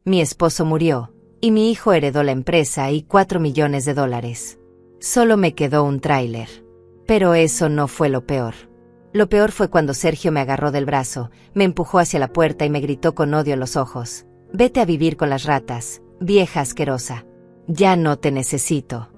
Mi esposo murió, y mi hijo heredó la empresa y $4 millones. Solo me quedó un tráiler. Pero eso no fue lo peor. Lo peor fue cuando Sergio me agarró del brazo, me empujó hacia la puerta y me gritó con odio en los ojos: «Vete a vivir con las ratas, vieja asquerosa. Ya no te necesito.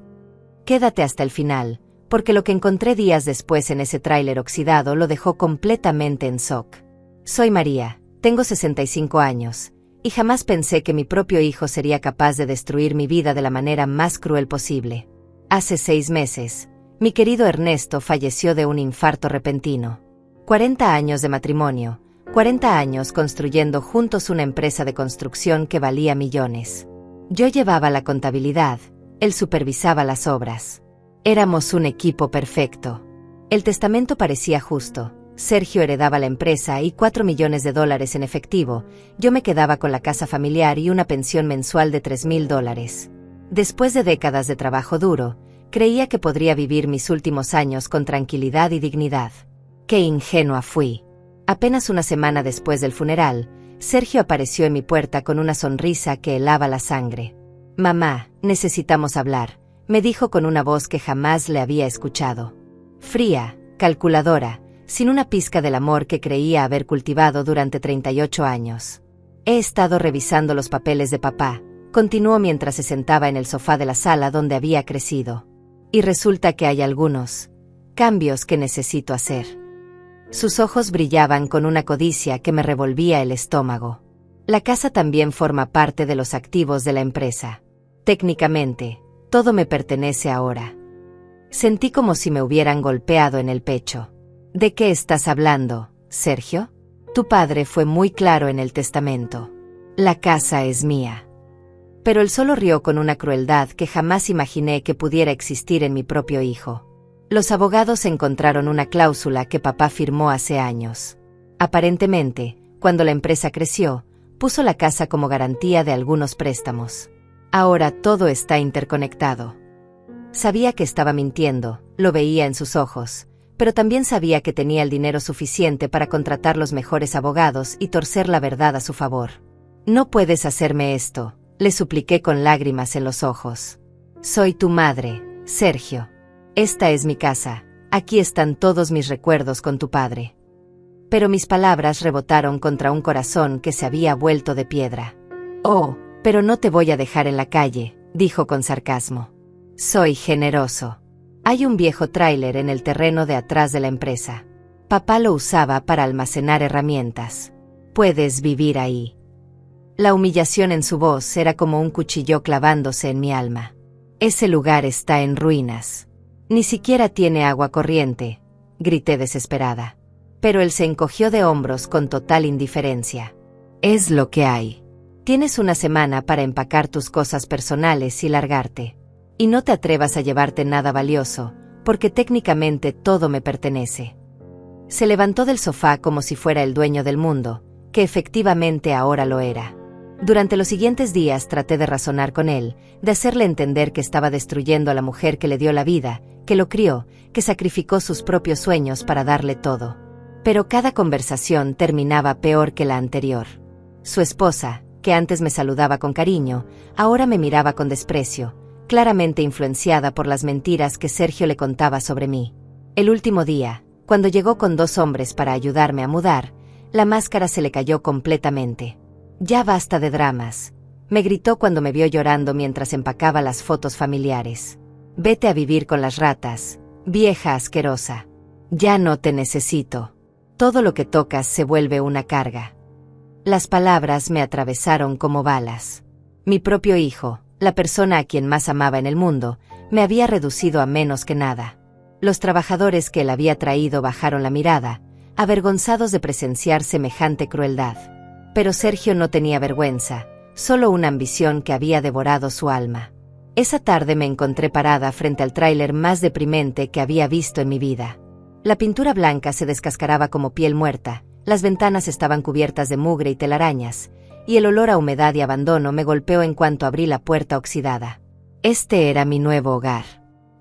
Quédate hasta el final», porque lo que encontré días después en ese tráiler oxidado lo dejó completamente en shock. Soy María, tengo 65 años, y jamás pensé que mi propio hijo sería capaz de destruir mi vida de la manera más cruel posible. Hace 6 meses, mi querido Ernesto falleció de un infarto repentino. 40 años de matrimonio, 40 años construyendo juntos una empresa de construcción que valía millones. Yo llevaba la contabilidad, él supervisaba las obras. Éramos un equipo perfecto. El testamento parecía justo. Sergio heredaba la empresa y $4 millones en efectivo. Yo me quedaba con la casa familiar y una pensión mensual de $3,000. Después de décadas de trabajo duro, creía que podría vivir mis últimos años con tranquilidad y dignidad. ¡Qué ingenua fui! Apenas una semana después del funeral, Sergio apareció en mi puerta con una sonrisa que helaba la sangre. «Mamá, necesitamos hablar», me dijo con una voz que jamás le había escuchado. Fría, calculadora, sin una pizca del amor que creía haber cultivado durante 38 años. «He estado revisando los papeles de papá», continuó mientras se sentaba en el sofá de la sala donde había crecido. «Y resulta que hay algunos cambios que necesito hacer». Sus ojos brillaban con una codicia que me revolvía el estómago. «La casa también forma parte de los activos de la empresa. Técnicamente, todo me pertenece ahora». Sentí como si me hubieran golpeado en el pecho. «¿De qué estás hablando, Sergio? Tu padre fue muy claro en el testamento. La casa es mía». Pero él solo rió con una crueldad que jamás imaginé que pudiera existir en mi propio hijo. Los abogados encontraron una cláusula que papá firmó hace años. Aparentemente, cuando la empresa creció, puso la casa como garantía de algunos préstamos. Ahora todo está interconectado. Sabía que estaba mintiendo, lo veía en sus ojos, pero también sabía que tenía el dinero suficiente para contratar los mejores abogados y torcer la verdad a su favor. «No puedes hacerme esto», le supliqué con lágrimas en los ojos. «Soy tu madre, Sergio. Esta es mi casa, aquí están todos mis recuerdos con tu padre». Pero mis palabras rebotaron contra un corazón que se había vuelto de piedra. «Oh, pero no te voy a dejar en la calle», dijo con sarcasmo. «Soy generoso. Hay un viejo tráiler en el terreno de atrás de la empresa. Papá lo usaba para almacenar herramientas. Puedes vivir ahí». La humillación en su voz era como un cuchillo clavándose en mi alma. «Ese lugar está en ruinas. Ni siquiera tiene agua corriente», grité desesperada. Pero él se encogió de hombros con total indiferencia. «Es lo que hay. Tienes una semana para empacar tus cosas personales y largarte. Y no te atrevas a llevarte nada valioso, porque técnicamente todo me pertenece». Se levantó del sofá como si fuera el dueño del mundo, que efectivamente ahora lo era. Durante los siguientes días traté de razonar con él, de hacerle entender que estaba destruyendo a la mujer que le dio la vida, que lo crió, que sacrificó sus propios sueños para darle todo. Pero cada conversación terminaba peor que la anterior. Su esposa, que antes me saludaba con cariño, ahora me miraba con desprecio, claramente influenciada por las mentiras que Sergio le contaba sobre mí. El último día, cuando llegó con 2 hombres para ayudarme a mudar, la máscara se le cayó completamente. «Ya basta de dramas», me gritó cuando me vio llorando mientras empacaba las fotos familiares. «Vete a vivir con las ratas, vieja asquerosa. Ya no te necesito. Todo lo que tocas se vuelve una carga». Las palabras me atravesaron como balas. Mi propio hijo, la persona a quien más amaba en el mundo, me había reducido a menos que nada. Los trabajadores que él había traído bajaron la mirada, avergonzados de presenciar semejante crueldad. Pero Sergio no tenía vergüenza, solo una ambición que había devorado su alma. Esa tarde me encontré parada frente al tráiler más deprimente que había visto en mi vida. La pintura blanca se descascaraba como piel muerta, las ventanas estaban cubiertas de mugre y telarañas, y el olor a humedad y abandono me golpeó en cuanto abrí la puerta oxidada. Este era mi nuevo hogar.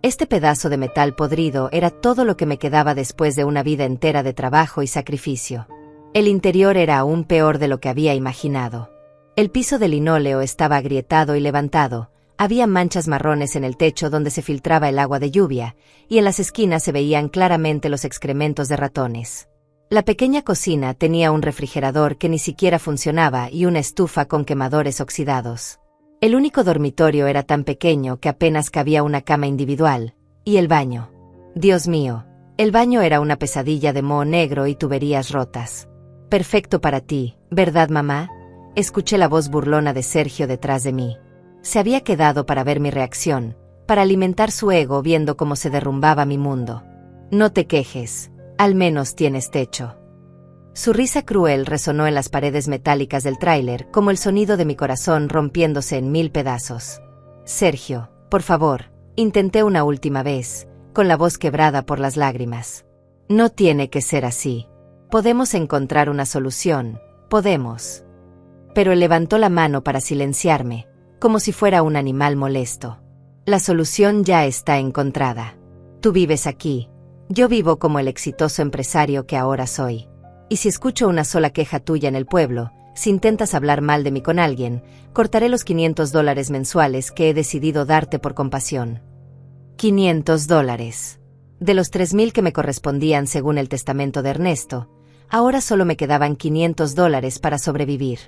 Este pedazo de metal podrido era todo lo que me quedaba después de una vida entera de trabajo y sacrificio. El interior era aún peor de lo que había imaginado. El piso de linóleo estaba agrietado y levantado, había manchas marrones en el techo donde se filtraba el agua de lluvia, y en las esquinas se veían claramente los excrementos de ratones. La pequeña cocina tenía un refrigerador que ni siquiera funcionaba y una estufa con quemadores oxidados. El único dormitorio era tan pequeño que apenas cabía una cama individual, y el baño. Dios mío, el baño era una pesadilla de moho negro y tuberías rotas. Perfecto para ti, ¿verdad, mamá? Escuché la voz burlona de Sergio detrás de mí. Se había quedado para ver mi reacción, para alimentar su ego viendo cómo se derrumbaba mi mundo. No te quejes, al menos tienes techo. Su risa cruel resonó en las paredes metálicas del tráiler como el sonido de mi corazón rompiéndose en 1000 pedazos. Sergio, por favor, intenté una última vez, con la voz quebrada por las lágrimas. No tiene que ser así. Podemos encontrar una solución, podemos. Pero él levantó la mano para silenciarme, como si fuera un animal molesto. La solución ya está encontrada. Tú vives aquí. Yo vivo como el exitoso empresario que ahora soy. Y si escucho una sola queja tuya en el pueblo, si intentas hablar mal de mí con alguien, cortaré los $500 mensuales que he decidido darte por compasión. $500. De los 3000 que me correspondían según el testamento de Ernesto, ahora solo me quedaban $500 para sobrevivir.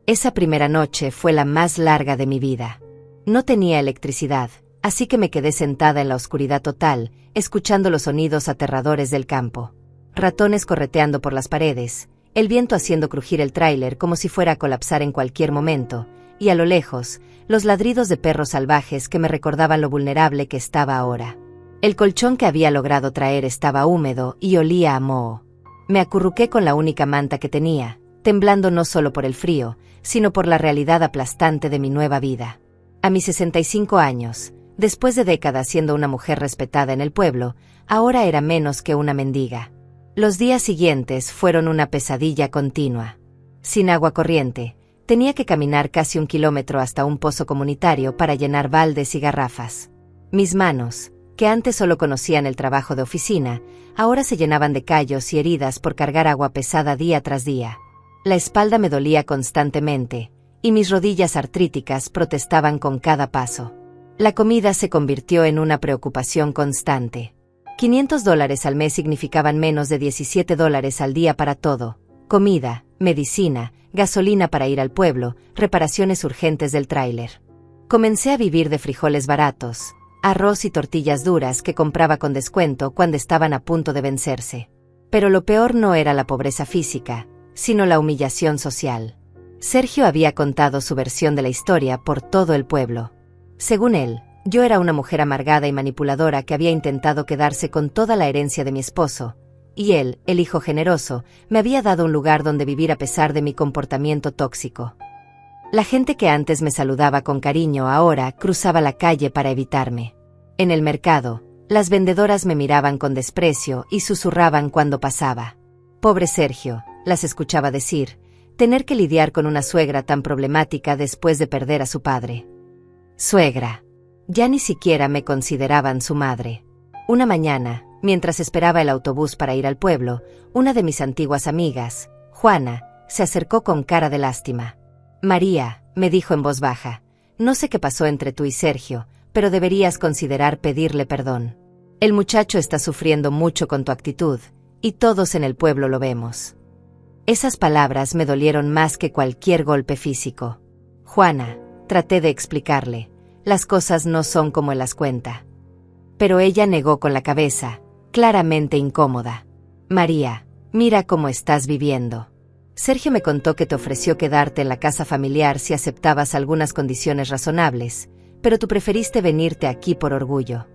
Esa primera noche fue la más larga de mi vida. No tenía electricidad, así que me quedé sentada en la oscuridad total, escuchando los sonidos aterradores del campo. Ratones correteando por las paredes, el viento haciendo crujir el tráiler como si fuera a colapsar en cualquier momento, y a lo lejos, los ladridos de perros salvajes que me recordaban lo vulnerable que estaba ahora. El colchón que había logrado traer estaba húmedo y olía a moho. Me acurruqué con la única manta que tenía, temblando no solo por el frío, sino por la realidad aplastante de mi nueva vida. A mis 65 años, después de décadas siendo una mujer respetada en el pueblo, ahora era menos que una mendiga. Los días siguientes fueron una pesadilla continua. Sin agua corriente, tenía que caminar casi 1 kilómetro hasta un pozo comunitario para llenar baldes y garrafas. Mis manos, que antes solo conocían el trabajo de oficina, ahora se llenaban de callos y heridas por cargar agua pesada día tras día. La espalda me dolía constantemente, y mis rodillas artríticas protestaban con cada paso. La comida se convirtió en una preocupación constante. $500 al mes significaban menos de $17 al día para todo: comida, medicina, gasolina para ir al pueblo, reparaciones urgentes del tráiler. Comencé a vivir de frijoles baratos, arroz y tortillas duras que compraba con descuento cuando estaban a punto de vencerse. Pero lo peor no era la pobreza física, sino la humillación social. Sergio había contado su versión de la historia por todo el pueblo. Según él, yo era una mujer amargada y manipuladora que había intentado quedarse con toda la herencia de mi esposo, y él, el hijo generoso, me había dado un lugar donde vivir a pesar de mi comportamiento tóxico. La gente que antes me saludaba con cariño ahora cruzaba la calle para evitarme. En el mercado, las vendedoras me miraban con desprecio y susurraban cuando pasaba. Pobre Sergio, las escuchaba decir, tener que lidiar con una suegra tan problemática después de perder a su padre. Suegra. Ya ni siquiera me consideraban su madre. Una mañana, mientras esperaba el autobús para ir al pueblo, una de mis antiguas amigas, Juana, se acercó con cara de lástima. María, me dijo en voz baja, no sé qué pasó entre tú y Sergio, pero deberías considerar pedirle perdón. El muchacho está sufriendo mucho con tu actitud, y todos en el pueblo lo vemos. Esas palabras me dolieron más que cualquier golpe físico. Juana, traté de explicarle, las cosas no son como él las cuenta. Pero ella negó con la cabeza, claramente incómoda. María, mira cómo estás viviendo. Sergio me contó que te ofreció quedarte en la casa familiar si aceptabas algunas condiciones razonables, pero tú preferiste venirte aquí por orgullo.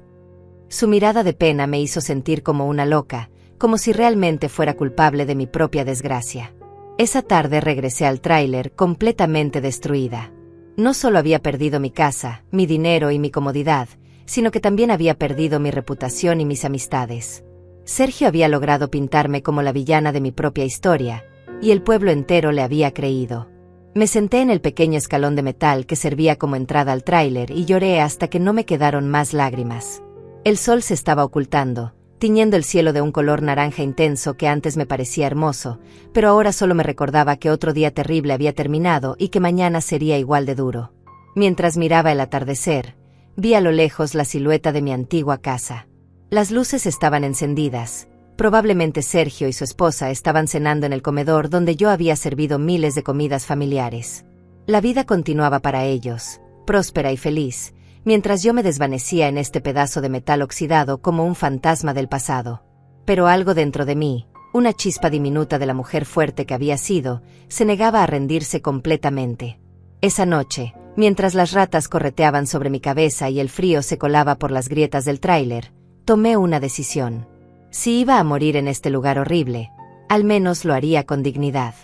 Su mirada de pena me hizo sentir como una loca, como si realmente fuera culpable de mi propia desgracia. Esa tarde regresé al tráiler completamente destruida. No solo había perdido mi casa, mi dinero y mi comodidad, sino que también había perdido mi reputación y mis amistades. Sergio había logrado pintarme como la villana de mi propia historia, y el pueblo entero le había creído. Me senté en el pequeño escalón de metal que servía como entrada al tráiler y lloré hasta que no me quedaron más lágrimas. El sol se estaba ocultando, tiñendo el cielo de un color naranja intenso que antes me parecía hermoso, pero ahora solo me recordaba que otro día terrible había terminado y que mañana sería igual de duro. Mientras miraba el atardecer, vi a lo lejos la silueta de mi antigua casa. Las luces estaban encendidas. Probablemente Sergio y su esposa estaban cenando en el comedor donde yo había servido miles de comidas familiares. La vida continuaba para ellos, próspera y feliz, mientras yo me desvanecía en este pedazo de metal oxidado como un fantasma del pasado. Pero algo dentro de mí, una chispa diminuta de la mujer fuerte que había sido, se negaba a rendirse completamente. Esa noche, mientras las ratas correteaban sobre mi cabeza y el frío se colaba por las grietas del tráiler, tomé una decisión. Si iba a morir en este lugar horrible, al menos lo haría con dignidad.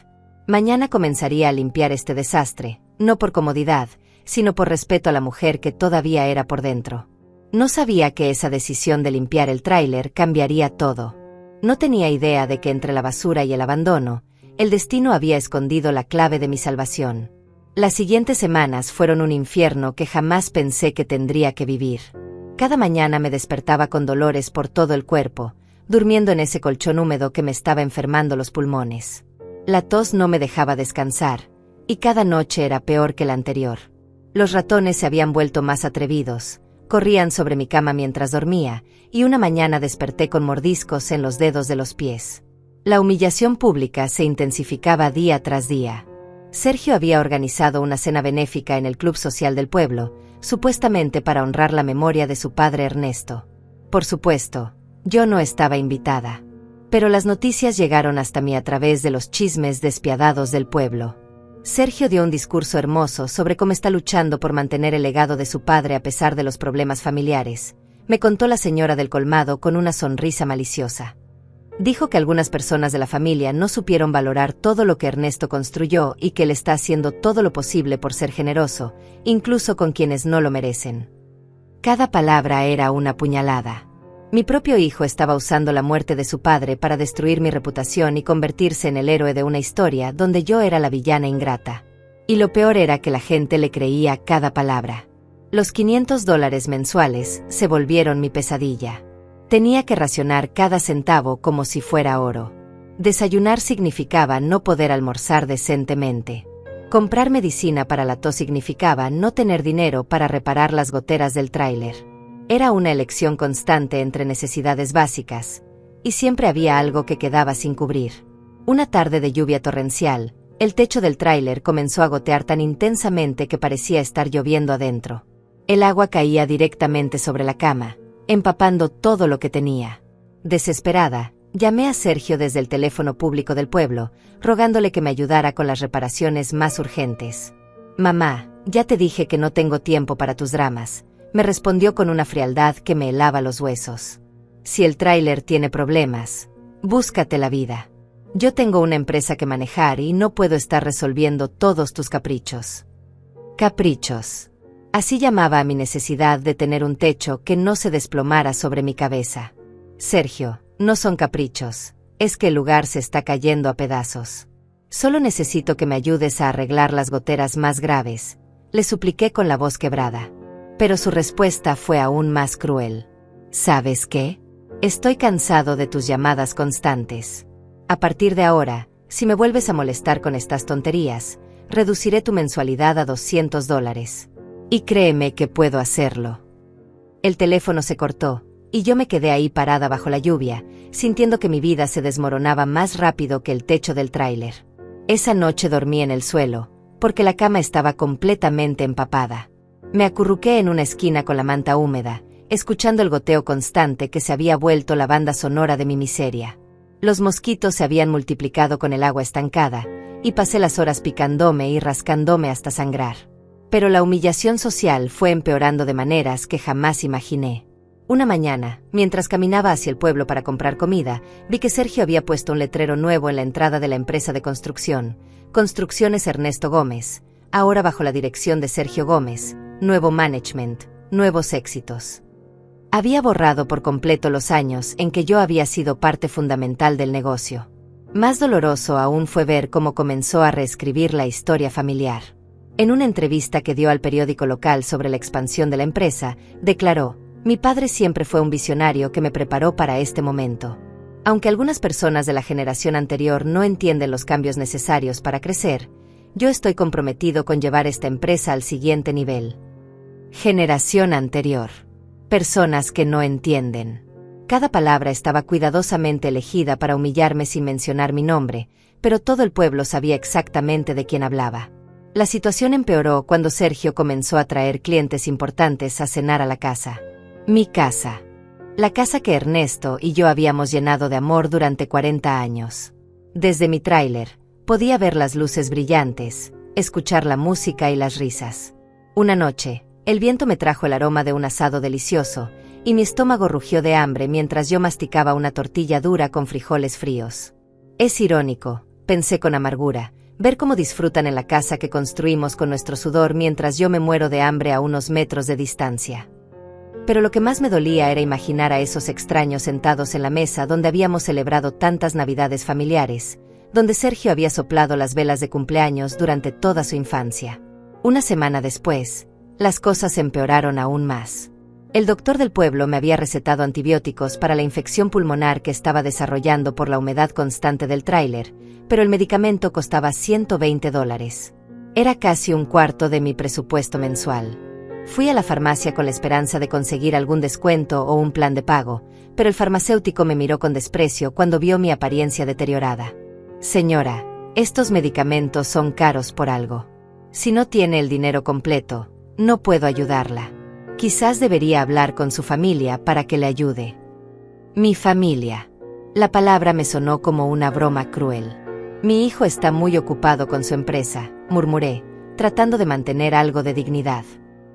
Mañana comenzaría a limpiar este desastre, no por comodidad, sino por respeto a la mujer que todavía era por dentro. No sabía que esa decisión de limpiar el tráiler cambiaría todo. No tenía idea de que entre la basura y el abandono, el destino había escondido la clave de mi salvación. Las siguientes semanas fueron un infierno que jamás pensé que tendría que vivir. Cada mañana me despertaba con dolores por todo el cuerpo, durmiendo en ese colchón húmedo que me estaba enfermando los pulmones. La tos no me dejaba descansar, y cada noche era peor que la anterior. Los ratones se habían vuelto más atrevidos, corrían sobre mi cama mientras dormía, y una mañana desperté con mordiscos en los dedos de los pies. La humillación pública se intensificaba día tras día. Sergio había organizado una cena benéfica en el club social del pueblo, supuestamente para honrar la memoria de su padre Ernesto. Por supuesto, yo no estaba invitada. Pero las noticias llegaron hasta mí a través de los chismes despiadados del pueblo. Sergio dio un discurso hermoso sobre cómo está luchando por mantener el legado de su padre a pesar de los problemas familiares. Me contó la señora del colmado con una sonrisa maliciosa. Dijo que algunas personas de la familia no supieron valorar todo lo que Ernesto construyó y que él está haciendo todo lo posible por ser generoso, incluso con quienes no lo merecen. Cada palabra era una puñalada. Mi propio hijo estaba usando la muerte de su padre para destruir mi reputación y convertirse en el héroe de una historia donde yo era la villana ingrata. Y lo peor era que la gente le creía cada palabra. Los $500 mensuales se volvieron mi pesadilla. Tenía que racionar cada centavo como si fuera oro. Desayunar significaba no poder almorzar decentemente. Comprar medicina para la tos significaba no tener dinero para reparar las goteras del tráiler. Era una elección constante entre necesidades básicas, y siempre había algo que quedaba sin cubrir. Una tarde de lluvia torrencial, el techo del tráiler comenzó a gotear tan intensamente que parecía estar lloviendo adentro. El agua caía directamente sobre la cama, empapando todo lo que tenía. Desesperada, llamé a Sergio desde el teléfono público del pueblo, rogándole que me ayudara con las reparaciones más urgentes. «Mamá, ya te dije que no tengo tiempo para tus dramas», me respondió con una frialdad que me helaba los huesos. «Si el tráiler tiene problemas, búscate la vida. Yo tengo una empresa que manejar y no puedo estar resolviendo todos tus caprichos». Caprichos. Así llamaba a mi necesidad de tener un techo que no se desplomara sobre mi cabeza. «Sergio, no son caprichos, es que el lugar se está cayendo a pedazos. Solo necesito que me ayudes a arreglar las goteras más graves», le supliqué con la voz quebrada. Pero su respuesta fue aún más cruel. «¿Sabes qué? Estoy cansado de tus llamadas constantes. A partir de ahora, si me vuelves a molestar con estas tonterías, reduciré tu mensualidad a $200. Y créeme que puedo hacerlo». El teléfono se cortó, y yo me quedé ahí parada bajo la lluvia, sintiendo que mi vida se desmoronaba más rápido que el techo del tráiler. Esa noche dormí en el suelo, porque la cama estaba completamente empapada. Me acurruqué en una esquina con la manta húmeda, escuchando el goteo constante que se había vuelto la banda sonora de mi miseria. Los mosquitos se habían multiplicado con el agua estancada, y pasé las horas picándome y rascándome hasta sangrar. Pero la humillación social fue empeorando de maneras que jamás imaginé. Una mañana, mientras caminaba hacia el pueblo para comprar comida, vi que Sergio había puesto un letrero nuevo en la entrada de la empresa de construcción, Construcciones Ernesto Gómez, ahora bajo la dirección de Sergio Gómez. Nuevo management, nuevos éxitos. Había borrado por completo los años en que yo había sido parte fundamental del negocio. Más doloroso aún fue ver cómo comenzó a reescribir la historia familiar. En una entrevista que dio al periódico local sobre la expansión de la empresa, declaró: Mi padre siempre fue un visionario que me preparó para este momento. Aunque algunas personas de la generación anterior no entienden los cambios necesarios para crecer, yo estoy comprometido con llevar esta empresa al siguiente nivel. Generación anterior. Personas que no entienden. Cada palabra estaba cuidadosamente elegida para humillarme sin mencionar mi nombre, pero todo el pueblo sabía exactamente de quién hablaba. La situación empeoró cuando Sergio comenzó a traer clientes importantes a cenar a la casa. Mi casa. La casa que Ernesto y yo habíamos llenado de amor durante 40 años. Desde mi tráiler, podía ver las luces brillantes, escuchar la música y las risas. Una noche, el viento me trajo el aroma de un asado delicioso, y mi estómago rugió de hambre mientras yo masticaba una tortilla dura con frijoles fríos. Es irónico, pensé con amargura, ver cómo disfrutan en la casa que construimos con nuestro sudor mientras yo me muero de hambre a unos metros de distancia. Pero lo que más me dolía era imaginar a esos extraños sentados en la mesa donde habíamos celebrado tantas navidades familiares, donde Sergio había soplado las velas de cumpleaños durante toda su infancia. Una semana después, las cosas empeoraron aún más. El doctor del pueblo me había recetado antibióticos para la infección pulmonar que estaba desarrollando por la humedad constante del tráiler, pero el medicamento costaba $120. Era casi un cuarto de mi presupuesto mensual. Fui a la farmacia con la esperanza de conseguir algún descuento o un plan de pago, pero el farmacéutico me miró con desprecio cuando vio mi apariencia deteriorada. Señora, estos medicamentos son caros por algo. Si no tiene el dinero completo, no puedo ayudarla. Quizás debería hablar con su familia para que le ayude. Mi familia. La palabra me sonó como una broma cruel. Mi hijo está muy ocupado con su empresa, murmuré, tratando de mantener algo de dignidad.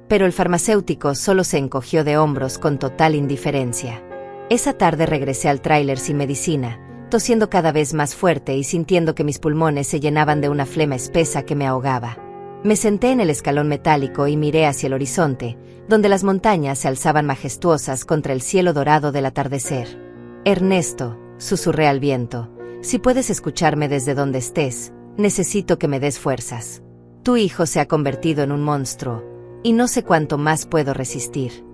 Pero el farmacéutico solo se encogió de hombros con total indiferencia. Esa tarde regresé al tráiler sin medicina, tosiendo cada vez más fuerte y sintiendo que mis pulmones se llenaban de una flema espesa que me ahogaba. Me senté en el escalón metálico y miré hacia el horizonte, donde las montañas se alzaban majestuosas contra el cielo dorado del atardecer. Ernesto, susurré al viento, si puedes escucharme desde donde estés, necesito que me des fuerzas. Tu hijo se ha convertido en un monstruo, y no sé cuánto más puedo resistir.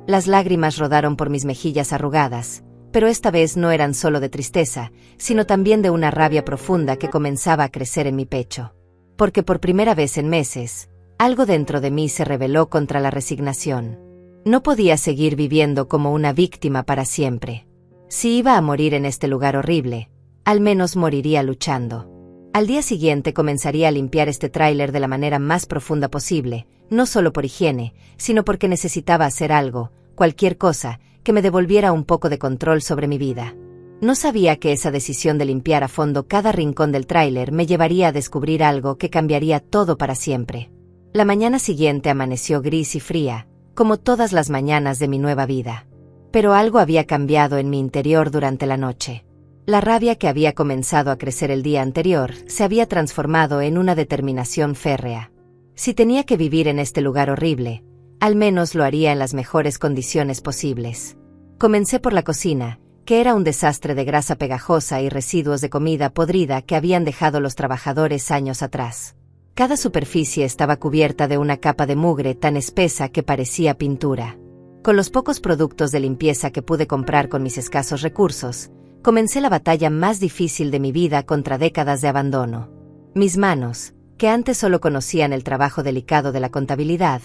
Las lágrimas rodaron por mis mejillas arrugadas, pero esta vez no eran solo de tristeza, sino también de una rabia profunda que comenzaba a crecer en mi pecho. Porque por primera vez en meses, algo dentro de mí se rebeló contra la resignación. No podía seguir viviendo como una víctima para siempre. Si iba a morir en este lugar horrible, al menos moriría luchando. Al día siguiente comenzaría a limpiar este tráiler de la manera más profunda posible, no solo por higiene, sino porque necesitaba hacer algo, cualquier cosa, que me devolviera un poco de control sobre mi vida. No sabía que esa decisión de limpiar a fondo cada rincón del tráiler me llevaría a descubrir algo que cambiaría todo para siempre. La mañana siguiente amaneció gris y fría, como todas las mañanas de mi nueva vida. Pero algo había cambiado en mi interior durante la noche. La rabia que había comenzado a crecer el día anterior se había transformado en una determinación férrea. Si tenía que vivir en este lugar horrible, al menos lo haría en las mejores condiciones posibles. Comencé por la cocina, que era un desastre de grasa pegajosa y residuos de comida podrida que habían dejado los trabajadores años atrás. Cada superficie estaba cubierta de una capa de mugre tan espesa que parecía pintura. Con los pocos productos de limpieza que pude comprar con mis escasos recursos, comencé la batalla más difícil de mi vida contra décadas de abandono. Mis manos, que antes solo conocían el trabajo delicado de la contabilidad,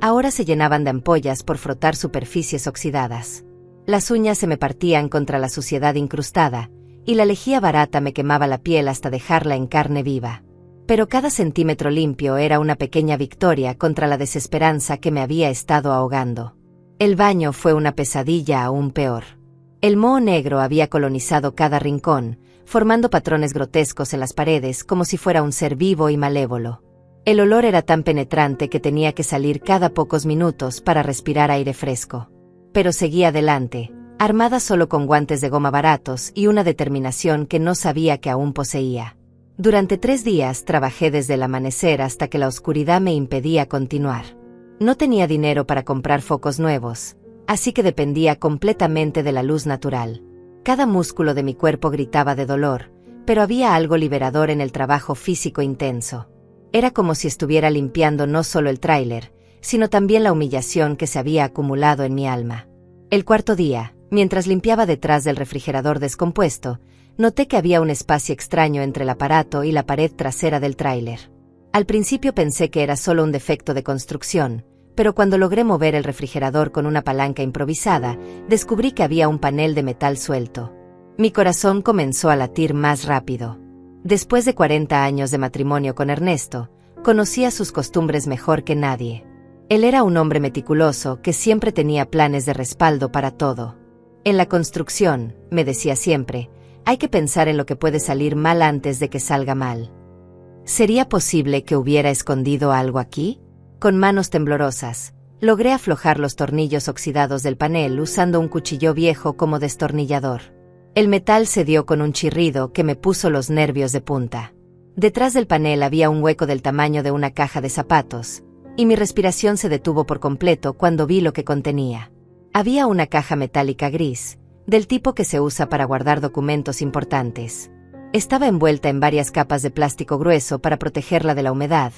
ahora se llenaban de ampollas por frotar superficies oxidadas. Las uñas se me partían contra la suciedad incrustada, y la lejía barata me quemaba la piel hasta dejarla en carne viva. Pero cada centímetro limpio era una pequeña victoria contra la desesperanza que me había estado ahogando. El baño fue una pesadilla aún peor. El moho negro había colonizado cada rincón, formando patrones grotescos en las paredes como si fuera un ser vivo y malévolo. El olor era tan penetrante que tenía que salir cada pocos minutos para respirar aire fresco. Pero seguía adelante, armada solo con guantes de goma baratos y una determinación que no sabía que aún poseía. Durante 3 días trabajé desde el amanecer hasta que la oscuridad me impedía continuar. No tenía dinero para comprar focos nuevos, así que dependía completamente de la luz natural. Cada músculo de mi cuerpo gritaba de dolor, pero había algo liberador en el trabajo físico intenso. Era como si estuviera limpiando no solo el tráiler, sino también la humillación que se había acumulado en mi alma. El cuarto día, mientras limpiaba detrás del refrigerador descompuesto, noté que había un espacio extraño entre el aparato y la pared trasera del tráiler. Al principio pensé que era solo un defecto de construcción, pero cuando logré mover el refrigerador con una palanca improvisada, descubrí que había un panel de metal suelto. Mi corazón comenzó a latir más rápido. Después de 40 años de matrimonio con Ernesto, conocía sus costumbres mejor que nadie. Él era un hombre meticuloso que siempre tenía planes de respaldo para todo. En la construcción, me decía siempre, hay que pensar en lo que puede salir mal antes de que salga mal. ¿Sería posible que hubiera escondido algo aquí? Con manos temblorosas, logré aflojar los tornillos oxidados del panel usando un cuchillo viejo como destornillador. El metal cedió con un chirrido que me puso los nervios de punta. Detrás del panel había un hueco del tamaño de una caja de zapatos, y mi respiración se detuvo por completo cuando vi lo que contenía. Había una caja metálica gris, del tipo que se usa para guardar documentos importantes. Estaba envuelta en varias capas de plástico grueso para protegerla de la humedad,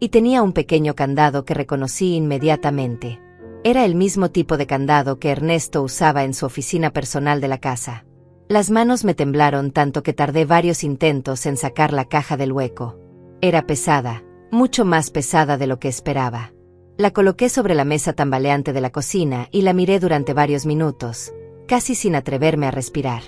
y tenía un pequeño candado que reconocí inmediatamente. Era el mismo tipo de candado que Ernesto usaba en su oficina personal de la casa. Las manos me temblaron tanto que tardé varios intentos en sacar la caja del hueco. Era pesada, mucho más pesada de lo que esperaba. La coloqué sobre la mesa tambaleante de la cocina y la miré durante varios minutos, casi sin atreverme a respirar.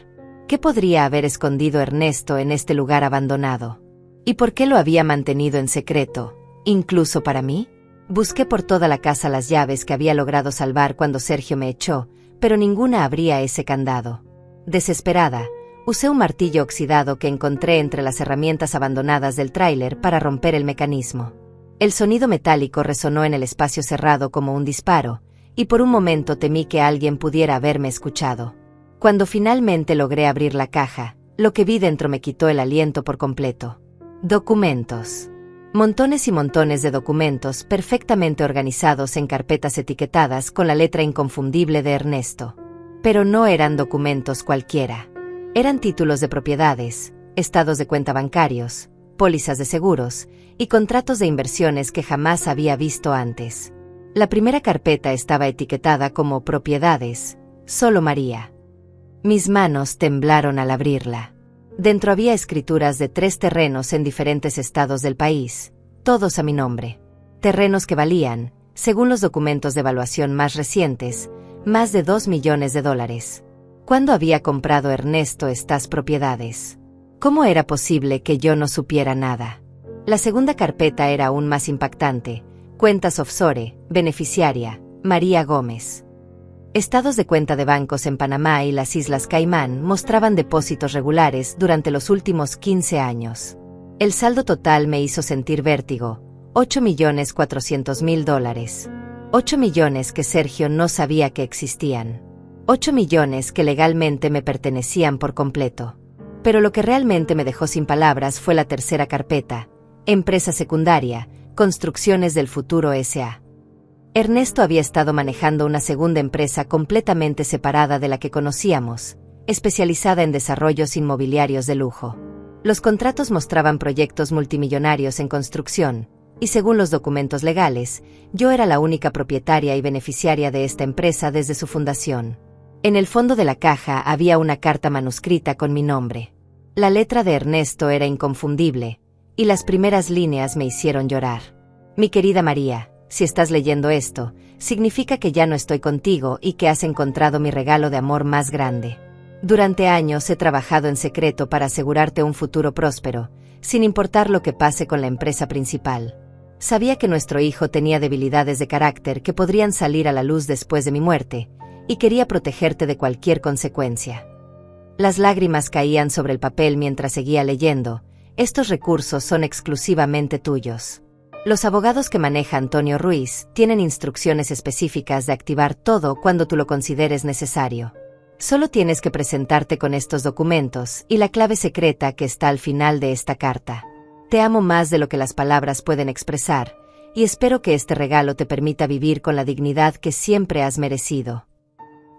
¿Qué podría haber escondido Ernesto en este lugar abandonado? ¿Y por qué lo había mantenido en secreto, incluso para mí? Busqué por toda la casa las llaves que había logrado salvar cuando Sergio me echó, pero ninguna abría ese candado. Desesperada, usé un martillo oxidado que encontré entre las herramientas abandonadas del tráiler para romper el mecanismo. El sonido metálico resonó en el espacio cerrado como un disparo, y por un momento temí que alguien pudiera haberme escuchado. Cuando finalmente logré abrir la caja, lo que vi dentro me quitó el aliento por completo. Documentos. Montones y montones de documentos perfectamente organizados en carpetas etiquetadas con la letra inconfundible de Ernesto. Pero no eran documentos cualquiera. Eran títulos de propiedades, estados de cuenta bancarios, pólizas de seguros y contratos de inversiones que jamás había visto antes. La primera carpeta estaba etiquetada como Propiedades, solo María. Mis manos temblaron al abrirla. Dentro había escrituras de 3 terrenos en diferentes estados del país, todos a mi nombre. Terrenos que valían, según los documentos de evaluación más recientes, más de $2 millones. ¿Cuándo había comprado Ernesto estas propiedades? ¿Cómo era posible que yo no supiera nada? La segunda carpeta era aún más impactante. Cuentas offshore, beneficiaria, María Gómez. Estados de cuenta de bancos en Panamá y las Islas Caimán mostraban depósitos regulares durante los últimos 15 años. El saldo total me hizo sentir vértigo, $8.400.000. 8 millones que Sergio no sabía que existían. 8 millones que legalmente me pertenecían por completo. Pero lo que realmente me dejó sin palabras fue la tercera carpeta, Empresa secundaria, Construcciones del Futuro S.A. Ernesto había estado manejando una segunda empresa completamente separada de la que conocíamos, especializada en desarrollos inmobiliarios de lujo. Los contratos mostraban proyectos multimillonarios en construcción, y según los documentos legales, yo era la única propietaria y beneficiaria de esta empresa desde su fundación. En el fondo de la caja había una carta manuscrita con mi nombre. La letra de Ernesto era inconfundible, y las primeras líneas me hicieron llorar. Mi querida María, si estás leyendo esto, significa que ya no estoy contigo y que has encontrado mi regalo de amor más grande. Durante años he trabajado en secreto para asegurarte un futuro próspero, sin importar lo que pase con la empresa principal. Sabía que nuestro hijo tenía debilidades de carácter que podrían salir a la luz después de mi muerte, y quería protegerte de cualquier consecuencia. Las lágrimas caían sobre el papel mientras seguía leyendo. Estos recursos son exclusivamente tuyos. Los abogados que maneja Antonio Ruiz tienen instrucciones específicas de activar todo cuando tú lo consideres necesario. Solo tienes que presentarte con estos documentos y la clave secreta que está al final de esta carta. Te amo más de lo que las palabras pueden expresar, y espero que este regalo te permita vivir con la dignidad que siempre has merecido.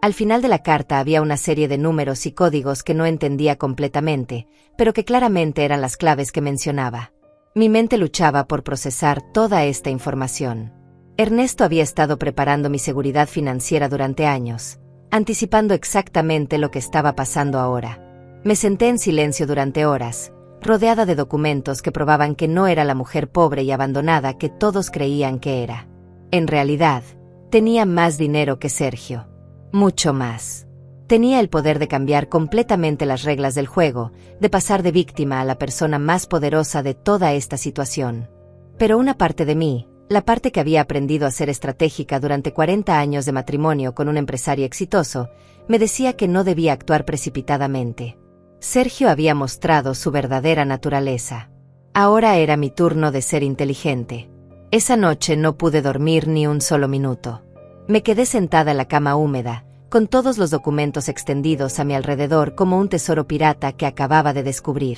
Al final de la carta había una serie de números y códigos que no entendía completamente, pero que claramente eran las claves que mencionaba. Mi mente luchaba por procesar toda esta información. Ernesto había estado preparando mi seguridad financiera durante años, anticipando exactamente lo que estaba pasando ahora. Me senté en silencio durante horas, rodeada de documentos que probaban que no era la mujer pobre y abandonada que todos creían que era. En realidad, tenía más dinero que Sergio. Mucho más. Tenía el poder de cambiar completamente las reglas del juego, de pasar de víctima a la persona más poderosa de toda esta situación. Pero una parte de mí, la parte que había aprendido a ser estratégica durante 40 años de matrimonio con un empresario exitoso, me decía que no debía actuar precipitadamente. Sergio había mostrado su verdadera naturaleza. Ahora era mi turno de ser inteligente. Esa noche no pude dormir ni un solo minuto. Me quedé sentada en la cama húmeda, con todos los documentos extendidos a mi alrededor como un tesoro pirata que acababa de descubrir.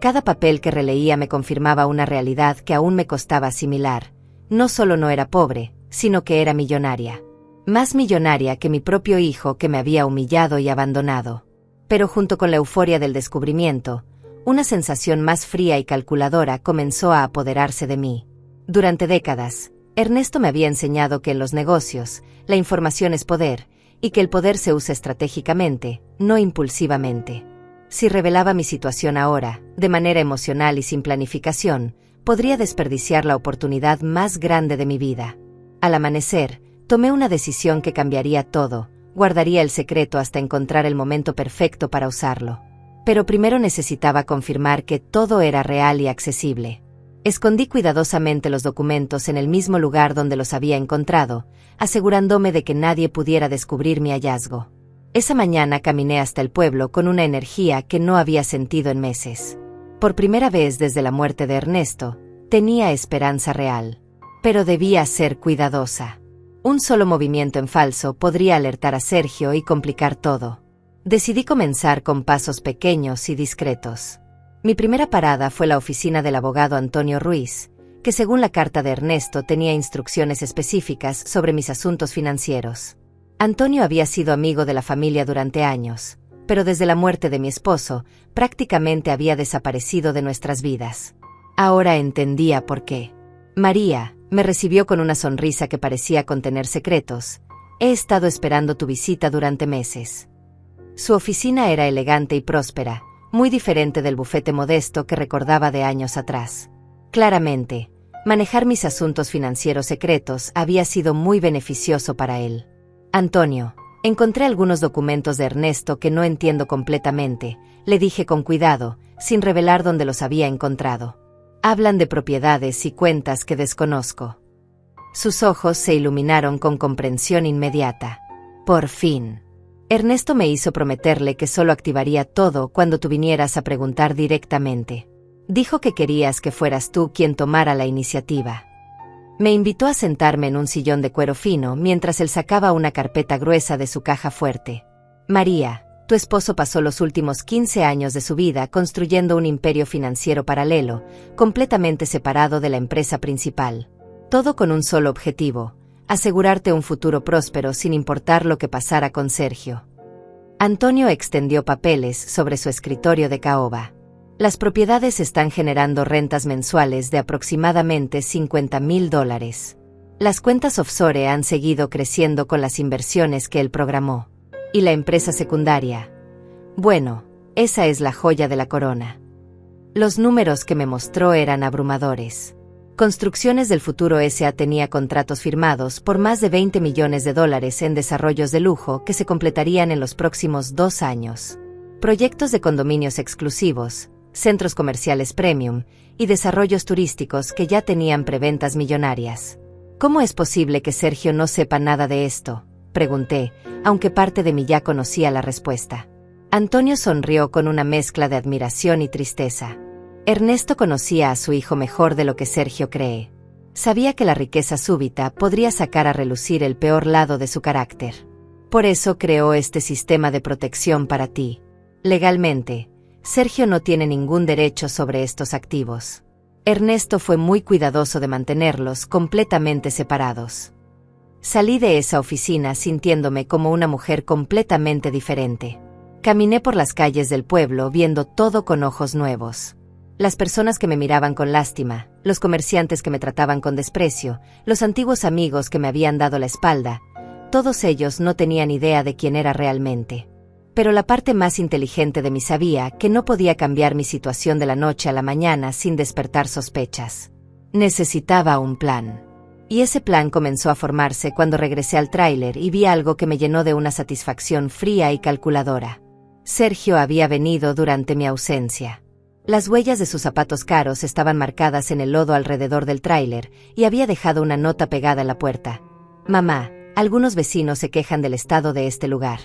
Cada papel que releía me confirmaba una realidad que aún me costaba asimilar. No solo no era pobre, sino que era millonaria. Más millonaria que mi propio hijo que me había humillado y abandonado. Pero junto con la euforia del descubrimiento, una sensación más fría y calculadora comenzó a apoderarse de mí. Durante décadas, Ernesto me había enseñado que en los negocios, la información es poder, y que el poder se usa estratégicamente, no impulsivamente. Si revelaba mi situación ahora, de manera emocional y sin planificación, podría desperdiciar la oportunidad más grande de mi vida. Al amanecer, tomé una decisión que cambiaría todo. Guardaría el secreto hasta encontrar el momento perfecto para usarlo. Pero primero necesitaba confirmar que todo era real y accesible. Escondí cuidadosamente los documentos en el mismo lugar donde los había encontrado, asegurándome de que nadie pudiera descubrir mi hallazgo. Esa mañana caminé hasta el pueblo con una energía que no había sentido en meses. Por primera vez desde la muerte de Ernesto, tenía esperanza real. Pero debía ser cuidadosa. Un solo movimiento en falso podría alertar a Sergio y complicar todo. Decidí comenzar con pasos pequeños y discretos. Mi primera parada fue la oficina del abogado Antonio Ruiz, que según la carta de Ernesto tenía instrucciones específicas sobre mis asuntos financieros. Antonio había sido amigo de la familia durante años, pero desde la muerte de mi esposo, prácticamente había desaparecido de nuestras vidas. Ahora entendía por qué. María, me recibió con una sonrisa que parecía contener secretos. He estado esperando tu visita durante meses. Su oficina era elegante y próspera, muy diferente del bufete modesto que recordaba de años atrás. Claramente, manejar mis asuntos financieros secretos había sido muy beneficioso para él. Antonio, encontré algunos documentos de Ernesto que no entiendo completamente, le dije con cuidado, sin revelar dónde los había encontrado. Hablan de propiedades y cuentas que desconozco. Sus ojos se iluminaron con comprensión inmediata. Por fin. Ernesto me hizo prometerle que solo activaría todo cuando tú vinieras a preguntar directamente. Dijo que querías que fueras tú quien tomara la iniciativa. Me invitó a sentarme en un sillón de cuero fino mientras él sacaba una carpeta gruesa de su caja fuerte. María, tu esposo pasó los últimos 15 años de su vida construyendo un imperio financiero paralelo, completamente separado de la empresa principal. Todo con un solo objetivo: asegurarte un futuro próspero sin importar lo que pasara con Sergio. Antonio extendió papeles sobre su escritorio de caoba. Las propiedades están generando rentas mensuales de aproximadamente $50,000. Las cuentas offshore han seguido creciendo con las inversiones que él programó. ¿Y la empresa secundaria? Bueno, esa es la joya de la corona. Los números que me mostró eran abrumadores. Construcciones del Futuro S.A. tenía contratos firmados por más de $20 millones en desarrollos de lujo que se completarían en los próximos 2 años. Proyectos de condominios exclusivos, centros comerciales premium y desarrollos turísticos que ya tenían preventas millonarias. ¿Cómo es posible que Sergio no sepa nada de esto?, pregunté, aunque parte de mí ya conocía la respuesta. Antonio sonrió con una mezcla de admiración y tristeza. Ernesto conocía a su hijo mejor de lo que Sergio cree. Sabía que la riqueza súbita podría sacar a relucir el peor lado de su carácter. Por eso creó este sistema de protección para ti. Legalmente, Sergio no tiene ningún derecho sobre estos activos. Ernesto fue muy cuidadoso de mantenerlos completamente separados. Salí de esa oficina sintiéndome como una mujer completamente diferente. Caminé por las calles del pueblo viendo todo con ojos nuevos. Las personas que me miraban con lástima, los comerciantes que me trataban con desprecio, los antiguos amigos que me habían dado la espalda, todos ellos no tenían idea de quién era realmente. Pero la parte más inteligente de mí sabía que no podía cambiar mi situación de la noche a la mañana sin despertar sospechas. Necesitaba un plan. Y ese plan comenzó a formarse cuando regresé al tráiler y vi algo que me llenó de una satisfacción fría y calculadora. Sergio había venido durante mi ausencia. Las huellas de sus zapatos caros estaban marcadas en el lodo alrededor del tráiler y había dejado una nota pegada en la puerta. Mamá, algunos vecinos se quejan del estado de este lugar.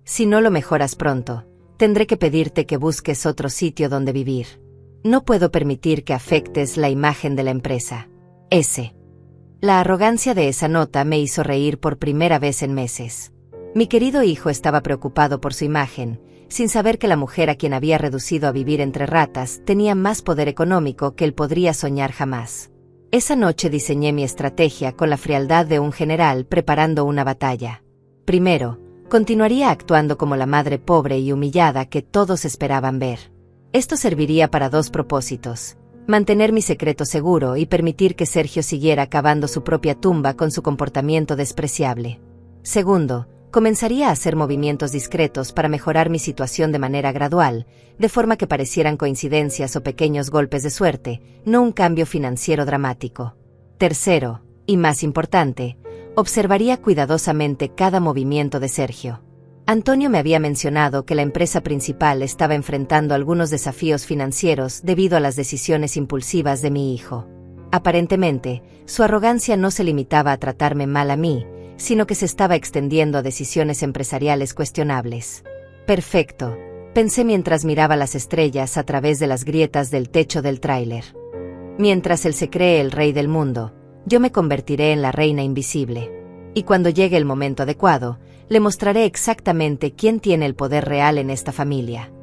Si no lo mejoras pronto, tendré que pedirte que busques otro sitio donde vivir. No puedo permitir que afectes la imagen de la empresa. S. La arrogancia de esa nota me hizo reír por primera vez en meses. Mi querido hijo estaba preocupado por su imagen, sin saber que la mujer a quien había reducido a vivir entre ratas tenía más poder económico que él podría soñar jamás. Esa noche diseñé mi estrategia con la frialdad de un general preparando una batalla. Primero, continuaría actuando como la madre pobre y humillada que todos esperaban ver. Esto serviría para dos propósitos: mantener mi secreto seguro y permitir que Sergio siguiera cavando su propia tumba con su comportamiento despreciable. Segundo, comenzaría a hacer movimientos discretos para mejorar mi situación de manera gradual, de forma que parecieran coincidencias o pequeños golpes de suerte, no un cambio financiero dramático. Tercero, y más importante, observaría cuidadosamente cada movimiento de Sergio. Antonio me había mencionado que la empresa principal estaba enfrentando algunos desafíos financieros debido a las decisiones impulsivas de mi hijo. Aparentemente, su arrogancia no se limitaba a tratarme mal a mí, sino que se estaba extendiendo a decisiones empresariales cuestionables. Perfecto, pensé mientras miraba las estrellas a través de las grietas del techo del tráiler. Mientras él se cree el rey del mundo, yo me convertiré en la reina invisible. Y cuando llegue el momento adecuado, le mostraré exactamente quién tiene el poder real en esta familia.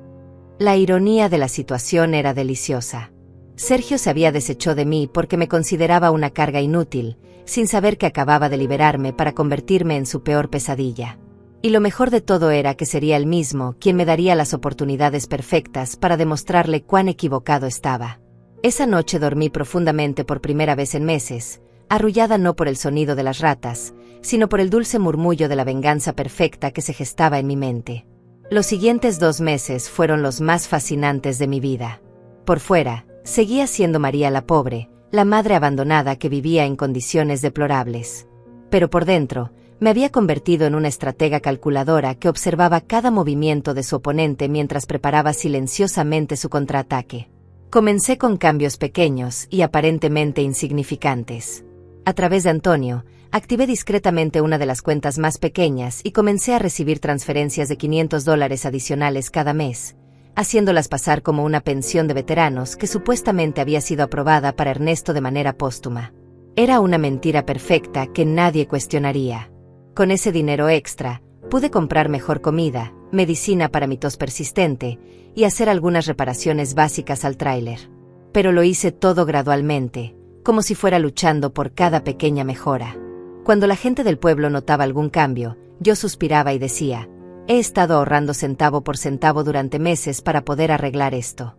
La ironía de la situación era deliciosa. Sergio se había deshecho de mí porque me consideraba una carga inútil, sin saber que acababa de liberarme para convertirme en su peor pesadilla. Y lo mejor de todo era que sería él mismo quien me daría las oportunidades perfectas para demostrarle cuán equivocado estaba. Esa noche dormí profundamente por primera vez en meses, arrullada no por el sonido de las ratas, sino por el dulce murmullo de la venganza perfecta que se gestaba en mi mente. Los siguientes 2 meses fueron los más fascinantes de mi vida. Por fuera, seguía siendo María la pobre, la madre abandonada que vivía en condiciones deplorables. Pero por dentro, me había convertido en una estratega calculadora que observaba cada movimiento de su oponente mientras preparaba silenciosamente su contraataque. Comencé con cambios pequeños y aparentemente insignificantes. A través de Antonio, activé discretamente una de las cuentas más pequeñas y comencé a recibir transferencias de $500 adicionales cada mes, haciéndolas pasar como una pensión de veteranos que supuestamente había sido aprobada para Ernesto de manera póstuma. Era una mentira perfecta que nadie cuestionaría. Con ese dinero extra, pude comprar mejor comida, medicina para mi tos persistente y hacer algunas reparaciones básicas al tráiler. Pero lo hice todo gradualmente, como si fuera luchando por cada pequeña mejora. Cuando la gente del pueblo notaba algún cambio, yo suspiraba y decía: he estado ahorrando centavo por centavo durante meses para poder arreglar esto.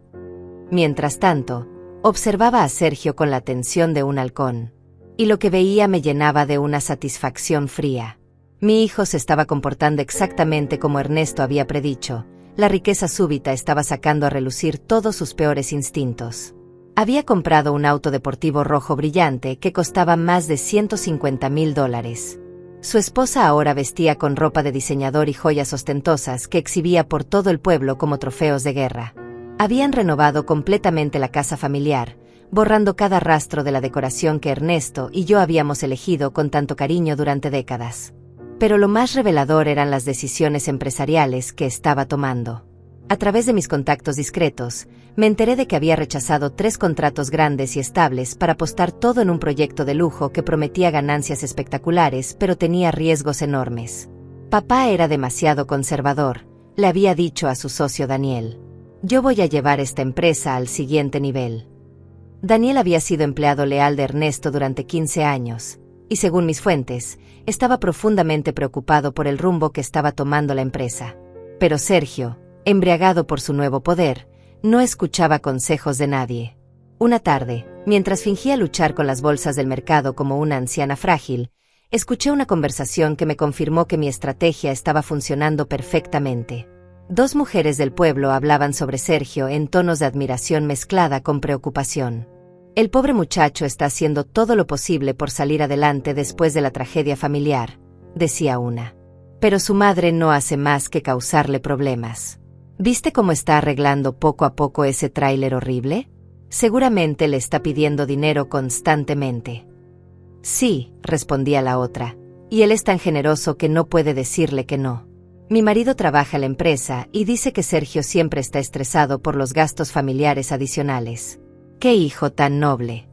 Mientras tanto, observaba a Sergio con la atención de un halcón. Y lo que veía me llenaba de una satisfacción fría. Mi hijo se estaba comportando exactamente como Ernesto había predicho. La riqueza súbita estaba sacando a relucir todos sus peores instintos. Había comprado un auto deportivo rojo brillante que costaba más de $150,000. Su esposa ahora vestía con ropa de diseñador y joyas ostentosas que exhibía por todo el pueblo como trofeos de guerra. Habían renovado completamente la casa familiar, borrando cada rastro de la decoración que Ernesto y yo habíamos elegido con tanto cariño durante décadas. Pero lo más revelador eran las decisiones empresariales que estaba tomando. A través de mis contactos discretos, me enteré de que había rechazado 3 contratos grandes y estables para apostar todo en un proyecto de lujo que prometía ganancias espectaculares pero tenía riesgos enormes. Papá era demasiado conservador, le había dicho a su socio Daniel. Yo voy a llevar esta empresa al siguiente nivel. Daniel había sido empleado leal de Ernesto durante 15 años, y según mis fuentes, estaba profundamente preocupado por el rumbo que estaba tomando la empresa. Pero Sergio, embriagado por su nuevo poder, No escuchaba consejos de nadie. Una tarde, mientras fingía luchar con las bolsas del mercado como una anciana frágil, escuché una conversación que me confirmó que mi estrategia estaba funcionando perfectamente. Dos mujeres del pueblo hablaban sobre Sergio en tonos de admiración mezclada con preocupación. El pobre muchacho está haciendo todo lo posible por salir adelante después de la tragedia familiar, decía una. Pero su madre no hace más que causarle problemas. ¿Viste cómo está arreglando poco a poco ese tráiler horrible? Seguramente le está pidiendo dinero constantemente. Sí, respondía la otra, y él es tan generoso que no puede decirle que no. Mi marido trabaja en la empresa y dice que Sergio siempre está estresado por los gastos familiares adicionales. ¡Qué hijo tan noble!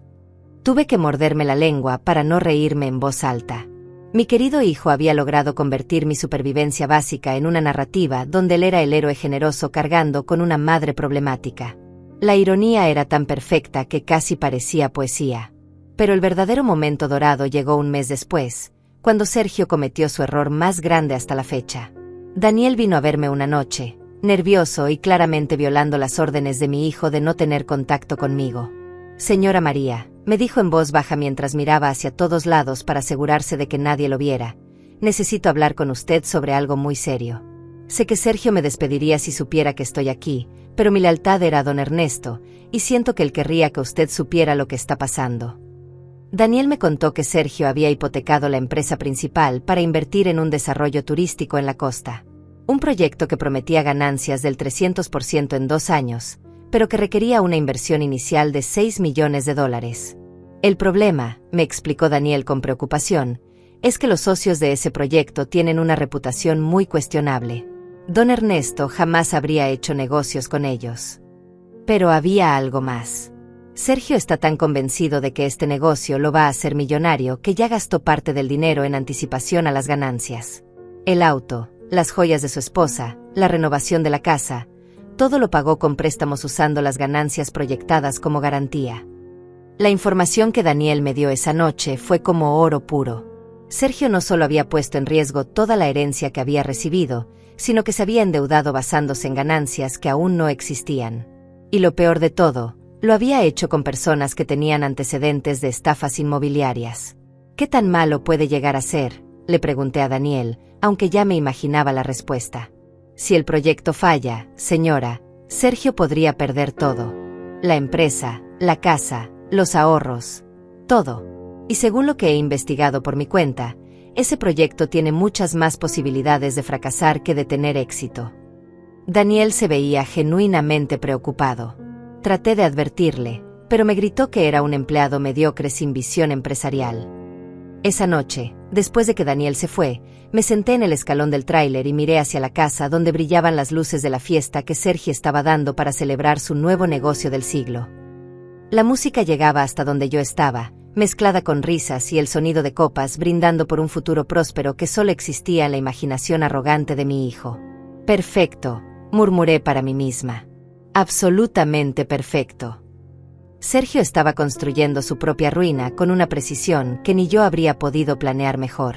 Tuve que morderme la lengua para no reírme en voz alta. Mi querido hijo había logrado convertir mi supervivencia básica en una narrativa donde él era el héroe generoso cargando con una madre problemática. La ironía era tan perfecta que casi parecía poesía. Pero el verdadero momento dorado llegó un mes después, cuando Sergio cometió su error más grande hasta la fecha. Daniel vino a verme una noche, nervioso y claramente violando las órdenes de mi hijo de no tener contacto conmigo. «Señora María», me dijo en voz baja mientras miraba hacia todos lados para asegurarse de que nadie lo viera, «necesito hablar con usted sobre algo muy serio. Sé que Sergio me despediría si supiera que estoy aquí, pero mi lealtad era a don Ernesto, y siento que él querría que usted supiera lo que está pasando». Daniel me contó que Sergio había hipotecado la empresa principal para invertir en un desarrollo turístico en la costa. Un proyecto que prometía ganancias del 300% en 2 años, pero que requería una inversión inicial de $6 millones. El problema, me explicó Daniel con preocupación, es que los socios de ese proyecto tienen una reputación muy cuestionable. Don Ernesto jamás habría hecho negocios con ellos. Pero había algo más. Sergio está tan convencido de que este negocio lo va a hacer millonario que ya gastó parte del dinero en anticipación a las ganancias. El auto, las joyas de su esposa, la renovación de la casa, todo lo pagó con préstamos usando las ganancias proyectadas como garantía. La información que Daniel me dio esa noche fue como oro puro. Sergio no solo había puesto en riesgo toda la herencia que había recibido, sino que se había endeudado basándose en ganancias que aún no existían. Y lo peor de todo, lo había hecho con personas que tenían antecedentes de estafas inmobiliarias. ¿Qué tan malo puede llegar a ser?, le pregunté a Daniel, aunque ya me imaginaba la respuesta. Si el proyecto falla, señora, Sergio podría perder todo. La empresa, la casa, los ahorros, todo. Y según lo que he investigado por mi cuenta, ese proyecto tiene muchas más posibilidades de fracasar que de tener éxito. Daniel se veía genuinamente preocupado. Traté de advertirle, pero me gritó que era un empleado mediocre sin visión empresarial. Esa noche, después de que Daniel se fue, me senté en el escalón del tráiler y miré hacia la casa donde brillaban las luces de la fiesta que Sergio estaba dando para celebrar su nuevo negocio del siglo. La música llegaba hasta donde yo estaba, mezclada con risas y el sonido de copas brindando por un futuro próspero que solo existía en la imaginación arrogante de mi hijo. «Perfecto», murmuré para mí misma. «Absolutamente perfecto». Sergio estaba construyendo su propia ruina con una precisión que ni yo habría podido planear mejor.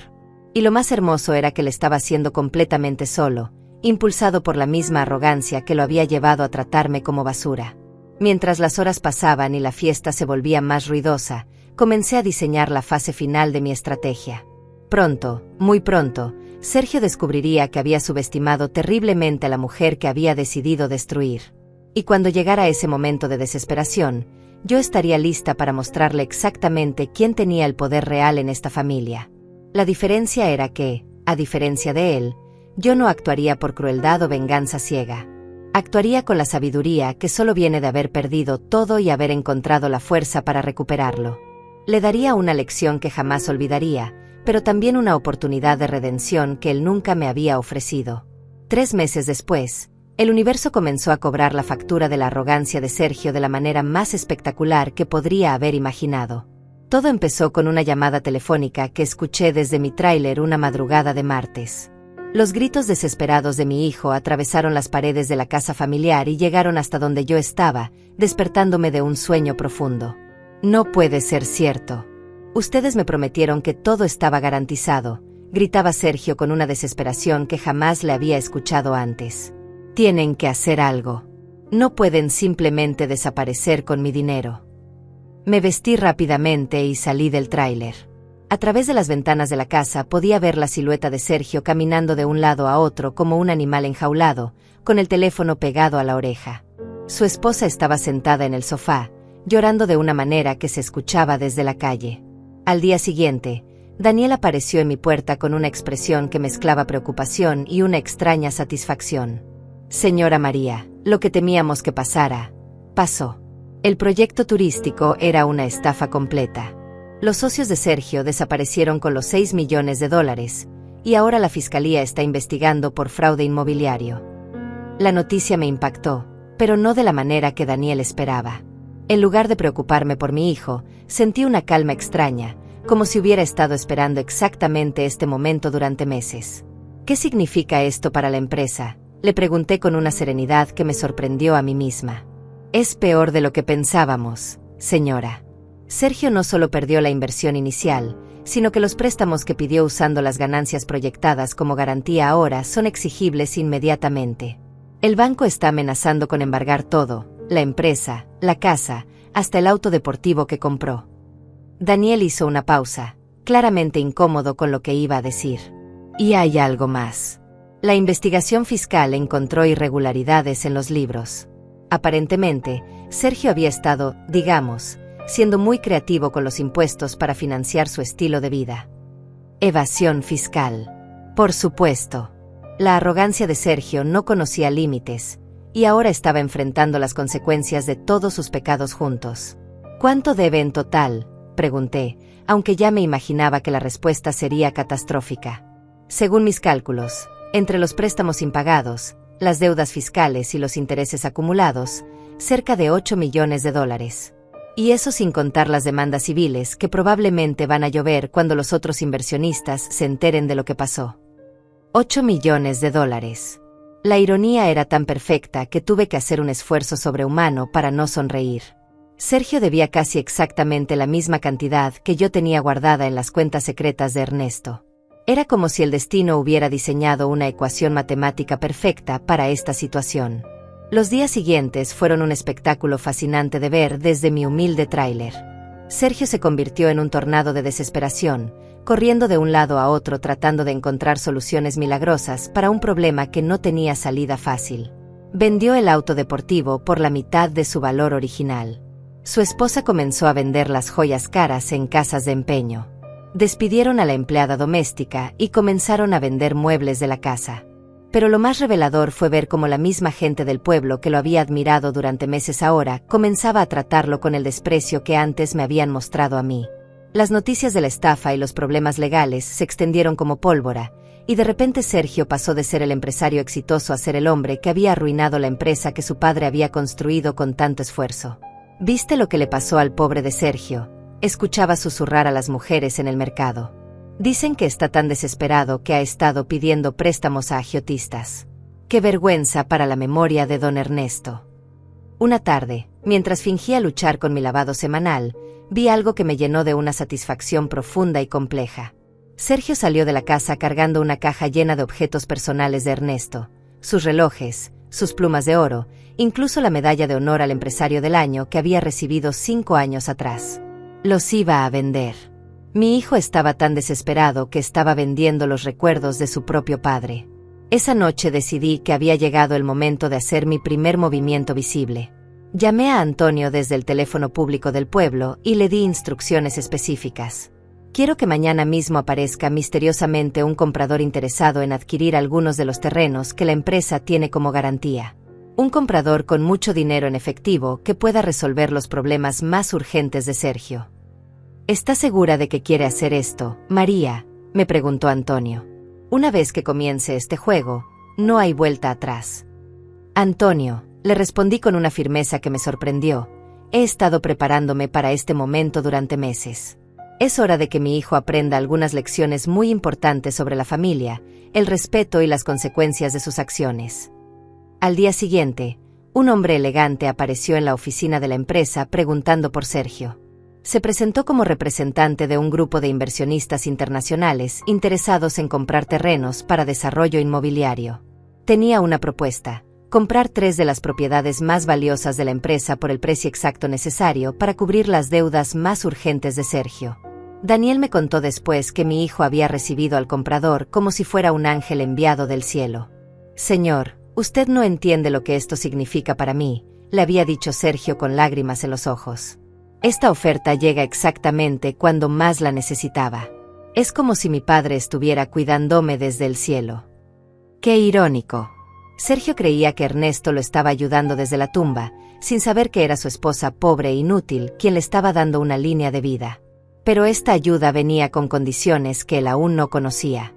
Y lo más hermoso era que le estaba haciendo completamente solo, impulsado por la misma arrogancia que lo había llevado a tratarme como basura. Mientras las horas pasaban y la fiesta se volvía más ruidosa, comencé a diseñar la fase final de mi estrategia. Pronto, muy pronto, Sergio descubriría que había subestimado terriblemente a la mujer que había decidido destruir. Y cuando llegara ese momento de desesperación, yo estaría lista para mostrarle exactamente quién tenía el poder real en esta familia. La diferencia era que, a diferencia de él, yo no actuaría por crueldad o venganza ciega. Actuaría con la sabiduría que solo viene de haber perdido todo y haber encontrado la fuerza para recuperarlo. Le daría una lección que jamás olvidaría, pero también una oportunidad de redención que él nunca me había ofrecido. 3 meses después, el universo comenzó a cobrar la factura de la arrogancia de Sergio de la manera más espectacular que podría haber imaginado. Todo empezó con una llamada telefónica que escuché desde mi tráiler una madrugada de martes. Los gritos desesperados de mi hijo atravesaron las paredes de la casa familiar y llegaron hasta donde yo estaba, despertándome de un sueño profundo. «No puede ser cierto. Ustedes me prometieron que todo estaba garantizado», gritaba Sergio con una desesperación que jamás le había escuchado antes. «Tienen que hacer algo. No pueden simplemente desaparecer con mi dinero. Me vestí rápidamente y salí del tráiler. A través de las ventanas de la casa podía ver la silueta de Sergio caminando de un lado a otro como un animal enjaulado, con el teléfono pegado a la oreja. Su esposa estaba sentada en el sofá, llorando de una manera que se escuchaba desde la calle. Al día siguiente, Daniel apareció en mi puerta con una expresión que mezclaba preocupación y una extraña satisfacción. Señora María, lo que temíamos que pasara, pasó. El proyecto turístico era una estafa completa. Los socios de Sergio desaparecieron con los 6 millones de dólares, y ahora la fiscalía está investigando por fraude inmobiliario. La noticia me impactó, pero no de la manera que Daniel esperaba. En lugar de preocuparme por mi hijo, sentí una calma extraña, como si hubiera estado esperando exactamente este momento durante meses. ¿Qué significa esto para la empresa?, le pregunté con una serenidad que me sorprendió a mí misma. Es peor de lo que pensábamos, señora. Sergio no solo perdió la inversión inicial, sino que los préstamos que pidió usando las ganancias proyectadas como garantía ahora son exigibles inmediatamente. El banco está amenazando con embargar todo, la empresa, la casa, hasta el auto deportivo que compró. Daniel hizo una pausa, claramente incómodo con lo que iba a decir. Y hay algo más. La investigación fiscal encontró irregularidades en los libros. Aparentemente, Sergio había estado, digamos, siendo muy creativo con los impuestos para financiar su estilo de vida. Evasión fiscal. Por supuesto. La arrogancia de Sergio no conocía límites, y ahora estaba enfrentando las consecuencias de todos sus pecados juntos. ¿Cuánto debe en total?, pregunté, aunque ya me imaginaba que la respuesta sería catastrófica. Según mis cálculos, entre los préstamos impagados, las deudas fiscales y los intereses acumulados, cerca de 8 millones de dólares. Y eso sin contar las demandas civiles que probablemente van a llover cuando los otros inversionistas se enteren de lo que pasó. 8 millones de dólares. La ironía era tan perfecta que tuve que hacer un esfuerzo sobrehumano para no sonreír. Sergio debía casi exactamente la misma cantidad que yo tenía guardada en las cuentas secretas de Ernesto. Era como si el destino hubiera diseñado una ecuación matemática perfecta para esta situación. Los días siguientes fueron un espectáculo fascinante de ver desde mi humilde tráiler. Sergio se convirtió en un tornado de desesperación, corriendo de un lado a otro tratando de encontrar soluciones milagrosas para un problema que no tenía salida fácil. Vendió el auto deportivo por la mitad de su valor original. Su esposa comenzó a vender las joyas caras en casas de empeño. Despidieron a la empleada doméstica y comenzaron a vender muebles de la casa. Pero lo más revelador fue ver cómo la misma gente del pueblo que lo había admirado durante meses ahora comenzaba a tratarlo con el desprecio que antes me habían mostrado a mí. Las noticias de la estafa y los problemas legales se extendieron como pólvora, y de repente Sergio pasó de ser el empresario exitoso a ser el hombre que había arruinado la empresa que su padre había construido con tanto esfuerzo. ¿Viste lo que le pasó al pobre de Sergio?, escuchaba susurrar a las mujeres en el mercado. Dicen que está tan desesperado que ha estado pidiendo préstamos a agiotistas. ¡Qué vergüenza para la memoria de don Ernesto! Una tarde, mientras fingía luchar con mi lavado semanal, vi algo que me llenó de una satisfacción profunda y compleja. Sergio salió de la casa cargando una caja llena de objetos personales de Ernesto, sus relojes, sus plumas de oro, incluso la medalla de honor al empresario del año que había recibido 5 años atrás. Los iba a vender. Mi hijo estaba tan desesperado que estaba vendiendo los recuerdos de su propio padre. Esa noche decidí que había llegado el momento de hacer mi primer movimiento visible. Llamé a Antonio desde el teléfono público del pueblo y le di instrucciones específicas. Quiero que mañana mismo aparezca misteriosamente un comprador interesado en adquirir algunos de los terrenos que la empresa tiene como garantía. Un comprador con mucho dinero en efectivo que pueda resolver los problemas más urgentes de Sergio. ¿Está segura de que quiere hacer esto, María?, me preguntó Antonio. Una vez que comience este juego, no hay vuelta atrás. Antonio, le respondí con una firmeza que me sorprendió, he estado preparándome para este momento durante meses. Es hora de que mi hijo aprenda algunas lecciones muy importantes sobre la familia, el respeto y las consecuencias de sus acciones. Al día siguiente, un hombre elegante apareció en la oficina de la empresa preguntando por Sergio. Se presentó como representante de un grupo de inversionistas internacionales interesados en comprar terrenos para desarrollo inmobiliario. Tenía una propuesta: comprar 3 de las propiedades más valiosas de la empresa por el precio exacto necesario para cubrir las deudas más urgentes de Sergio. Daniel me contó después que mi hijo había recibido al comprador como si fuera un ángel enviado del cielo. «Señor, usted no entiende lo que esto significa para mí», le había dicho Sergio con lágrimas en los ojos. «Esta oferta llega exactamente cuando más la necesitaba. Es como si mi padre estuviera cuidándome desde el cielo». Qué irónico. Sergio creía que Ernesto lo estaba ayudando desde la tumba, sin saber que era su esposa pobre e inútil quien le estaba dando una línea de vida. Pero esta ayuda venía con condiciones que él aún no conocía.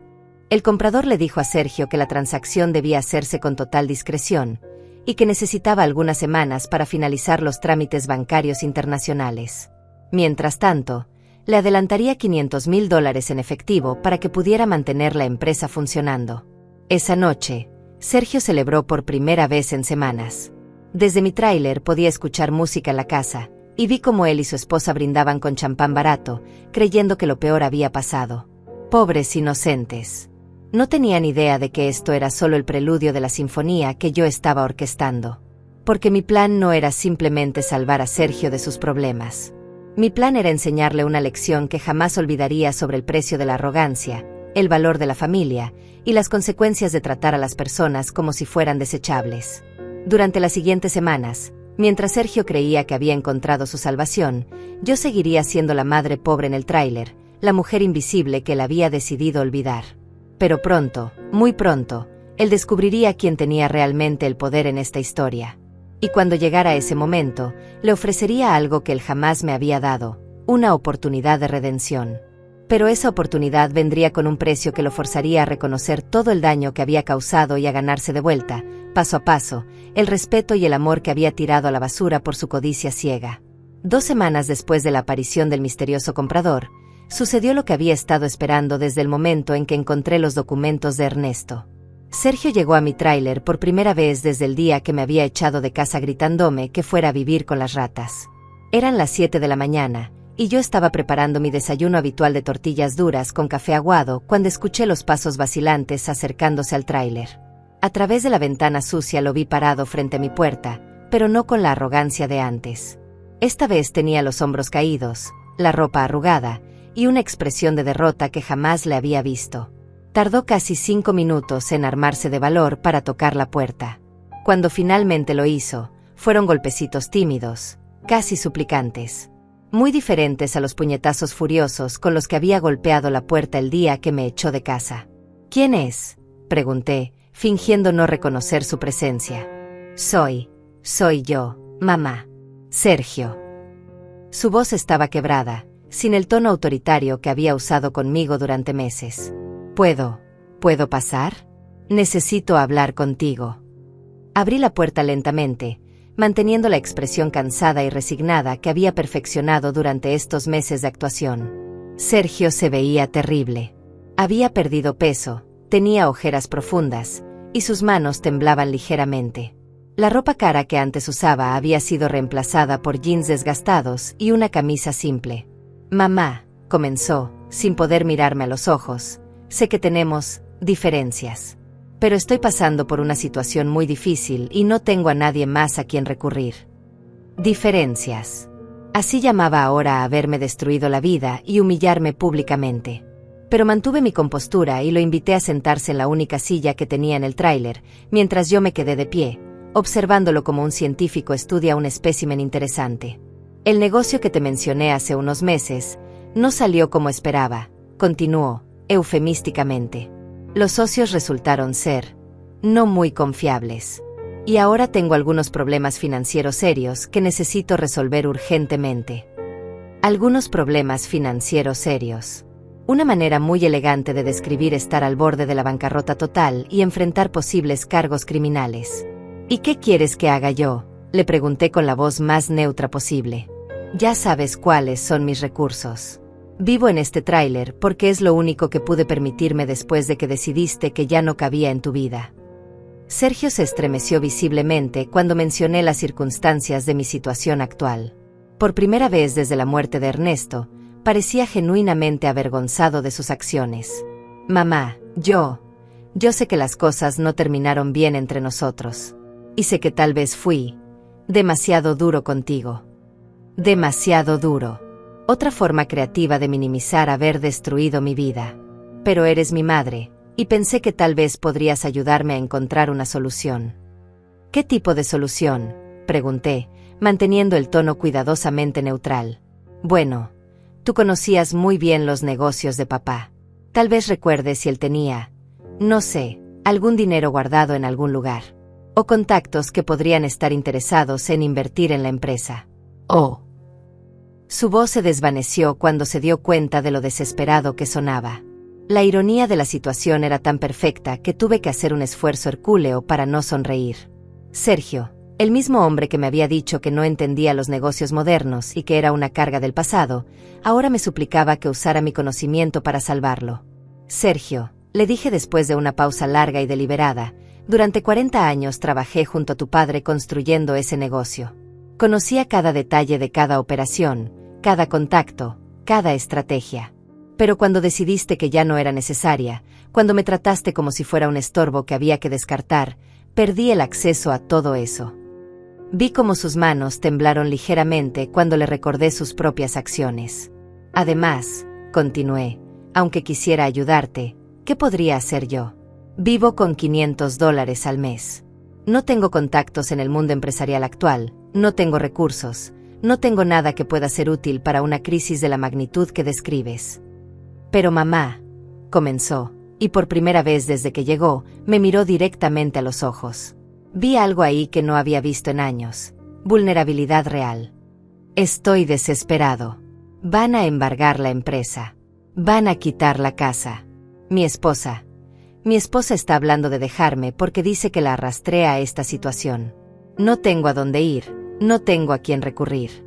El comprador le dijo a Sergio que la transacción debía hacerse con total discreción y que necesitaba algunas semanas para finalizar los trámites bancarios internacionales. Mientras tanto, le adelantaría $500,000 en efectivo para que pudiera mantener la empresa funcionando. Esa noche, Sergio celebró por primera vez en semanas. Desde mi tráiler podía escuchar música en la casa, y vi cómo él y su esposa brindaban con champán barato, creyendo que lo peor había pasado. Pobres inocentes. No tenían idea de que esto era solo el preludio de la sinfonía que yo estaba orquestando. Porque mi plan no era simplemente salvar a Sergio de sus problemas. Mi plan era enseñarle una lección que jamás olvidaría sobre el precio de la arrogancia, el valor de la familia y las consecuencias de tratar a las personas como si fueran desechables. Durante las siguientes semanas, mientras Sergio creía que había encontrado su salvación, yo seguiría siendo la madre pobre en el tráiler, la mujer invisible que él había decidido olvidar. Pero pronto, muy pronto, él descubriría quién tenía realmente el poder en esta historia. Y cuando llegara ese momento, le ofrecería algo que él jamás me había dado, una oportunidad de redención. Pero esa oportunidad vendría con un precio que lo forzaría a reconocer todo el daño que había causado y a ganarse de vuelta, paso a paso, el respeto y el amor que había tirado a la basura por su codicia ciega. 2 semanas después de la aparición del misterioso comprador, sucedió lo que había estado esperando desde el momento en que encontré los documentos de Ernesto. Sergio llegó a mi tráiler por primera vez desde el día que me había echado de casa gritándome que fuera a vivir con las ratas. Eran las 7 de la mañana, y yo estaba preparando mi desayuno habitual de tortillas duras con café aguado cuando escuché los pasos vacilantes acercándose al tráiler. A través de la ventana sucia lo vi parado frente a mi puerta, pero no con la arrogancia de antes. Esta vez tenía los hombros caídos, la ropa arrugada, y una expresión de derrota que jamás le había visto. Tardó casi 5 minutos en armarse de valor para tocar la puerta. Cuando finalmente lo hizo, fueron golpecitos tímidos, casi suplicantes. Muy diferentes a los puñetazos furiosos con los que había golpeado la puerta el día que me echó de casa. «¿Quién es?», pregunté, fingiendo no reconocer su presencia. Soy yo, mamá. Sergio». Su voz estaba quebrada, sin el tono autoritario que había usado conmigo durante meses. ¿Puedo pasar? Necesito hablar contigo». Abrí la puerta lentamente, manteniendo la expresión cansada y resignada que había perfeccionado durante estos meses de actuación. Sergio se veía terrible. Había perdido peso, tenía ojeras profundas, y sus manos temblaban ligeramente. La ropa cara que antes usaba había sido reemplazada por jeans desgastados y una camisa simple. «Mamá», comenzó, sin poder mirarme a los ojos, «sé que tenemos diferencias. Pero estoy pasando por una situación muy difícil y no tengo a nadie más a quien recurrir». Diferencias. Así llamaba ahora a haberme destruido la vida y humillarme públicamente. Pero mantuve mi compostura y lo invité a sentarse en la única silla que tenía en el tráiler, mientras yo me quedé de pie, observándolo como un científico estudia un espécimen interesante. «El negocio que te mencioné hace unos meses no salió como esperaba», continuó, eufemísticamente. «Los socios resultaron ser no muy confiables. Y ahora tengo algunos problemas financieros serios que necesito resolver urgentemente». Algunos problemas financieros serios. Una manera muy elegante de describir estar al borde de la bancarrota total y enfrentar posibles cargos criminales. «¿Y qué quieres que haga yo?», le pregunté con la voz más neutra posible. «Ya sabes cuáles son mis recursos. Vivo en este tráiler porque es lo único que pude permitirme después de que decidiste que ya no cabía en tu vida». Sergio se estremeció visiblemente cuando mencioné las circunstancias de mi situación actual. Por primera vez desde la muerte de Ernesto, parecía genuinamente avergonzado de sus acciones. «Mamá, yo sé que las cosas no terminaron bien entre nosotros. Y sé que tal vez fui demasiado duro contigo. Demasiado duro. Otra forma creativa de minimizar haber destruido mi vida. Pero eres mi madre, y pensé que tal vez podrías ayudarme a encontrar una solución. ¿Qué tipo de solución?, pregunté, manteniendo el tono cuidadosamente neutral. Bueno, tú conocías muy bien los negocios de papá. Tal vez recuerdes si él tenía, no sé, algún dinero guardado en algún lugar. O contactos que podrían estar interesados en invertir en la empresa. Oh. Su voz se desvaneció cuando se dio cuenta de lo desesperado que sonaba. La ironía de la situación era tan perfecta que tuve que hacer un esfuerzo hercúleo para no sonreír. Sergio, el mismo hombre que me había dicho que no entendía los negocios modernos y que era una carga del pasado, ahora me suplicaba que usara mi conocimiento para salvarlo. Sergio, le dije después de una pausa larga y deliberada, durante 40 años trabajé junto a tu padre construyendo ese negocio. Conocía cada detalle de cada operación, cada contacto, cada estrategia. Pero cuando decidiste que ya no era necesaria, cuando me trataste como si fuera un estorbo que había que descartar, perdí el acceso a todo eso. Vi cómo sus manos temblaron ligeramente cuando le recordé sus propias acciones. Además, continué, aunque quisiera ayudarte, ¿qué podría hacer yo? Vivo con $500 al mes. No tengo contactos en el mundo empresarial actual, no tengo recursos, no tengo nada que pueda ser útil para una crisis de la magnitud que describes. Pero mamá, comenzó, y por primera vez desde que llegó, me miró directamente a los ojos. Vi algo ahí que no había visto en años, vulnerabilidad real. Estoy desesperado. Van a embargar la empresa. Van a quitar la casa. Mi esposa está hablando de dejarme porque dice que la arrastré a esta situación. No tengo a dónde ir, no tengo a quién recurrir.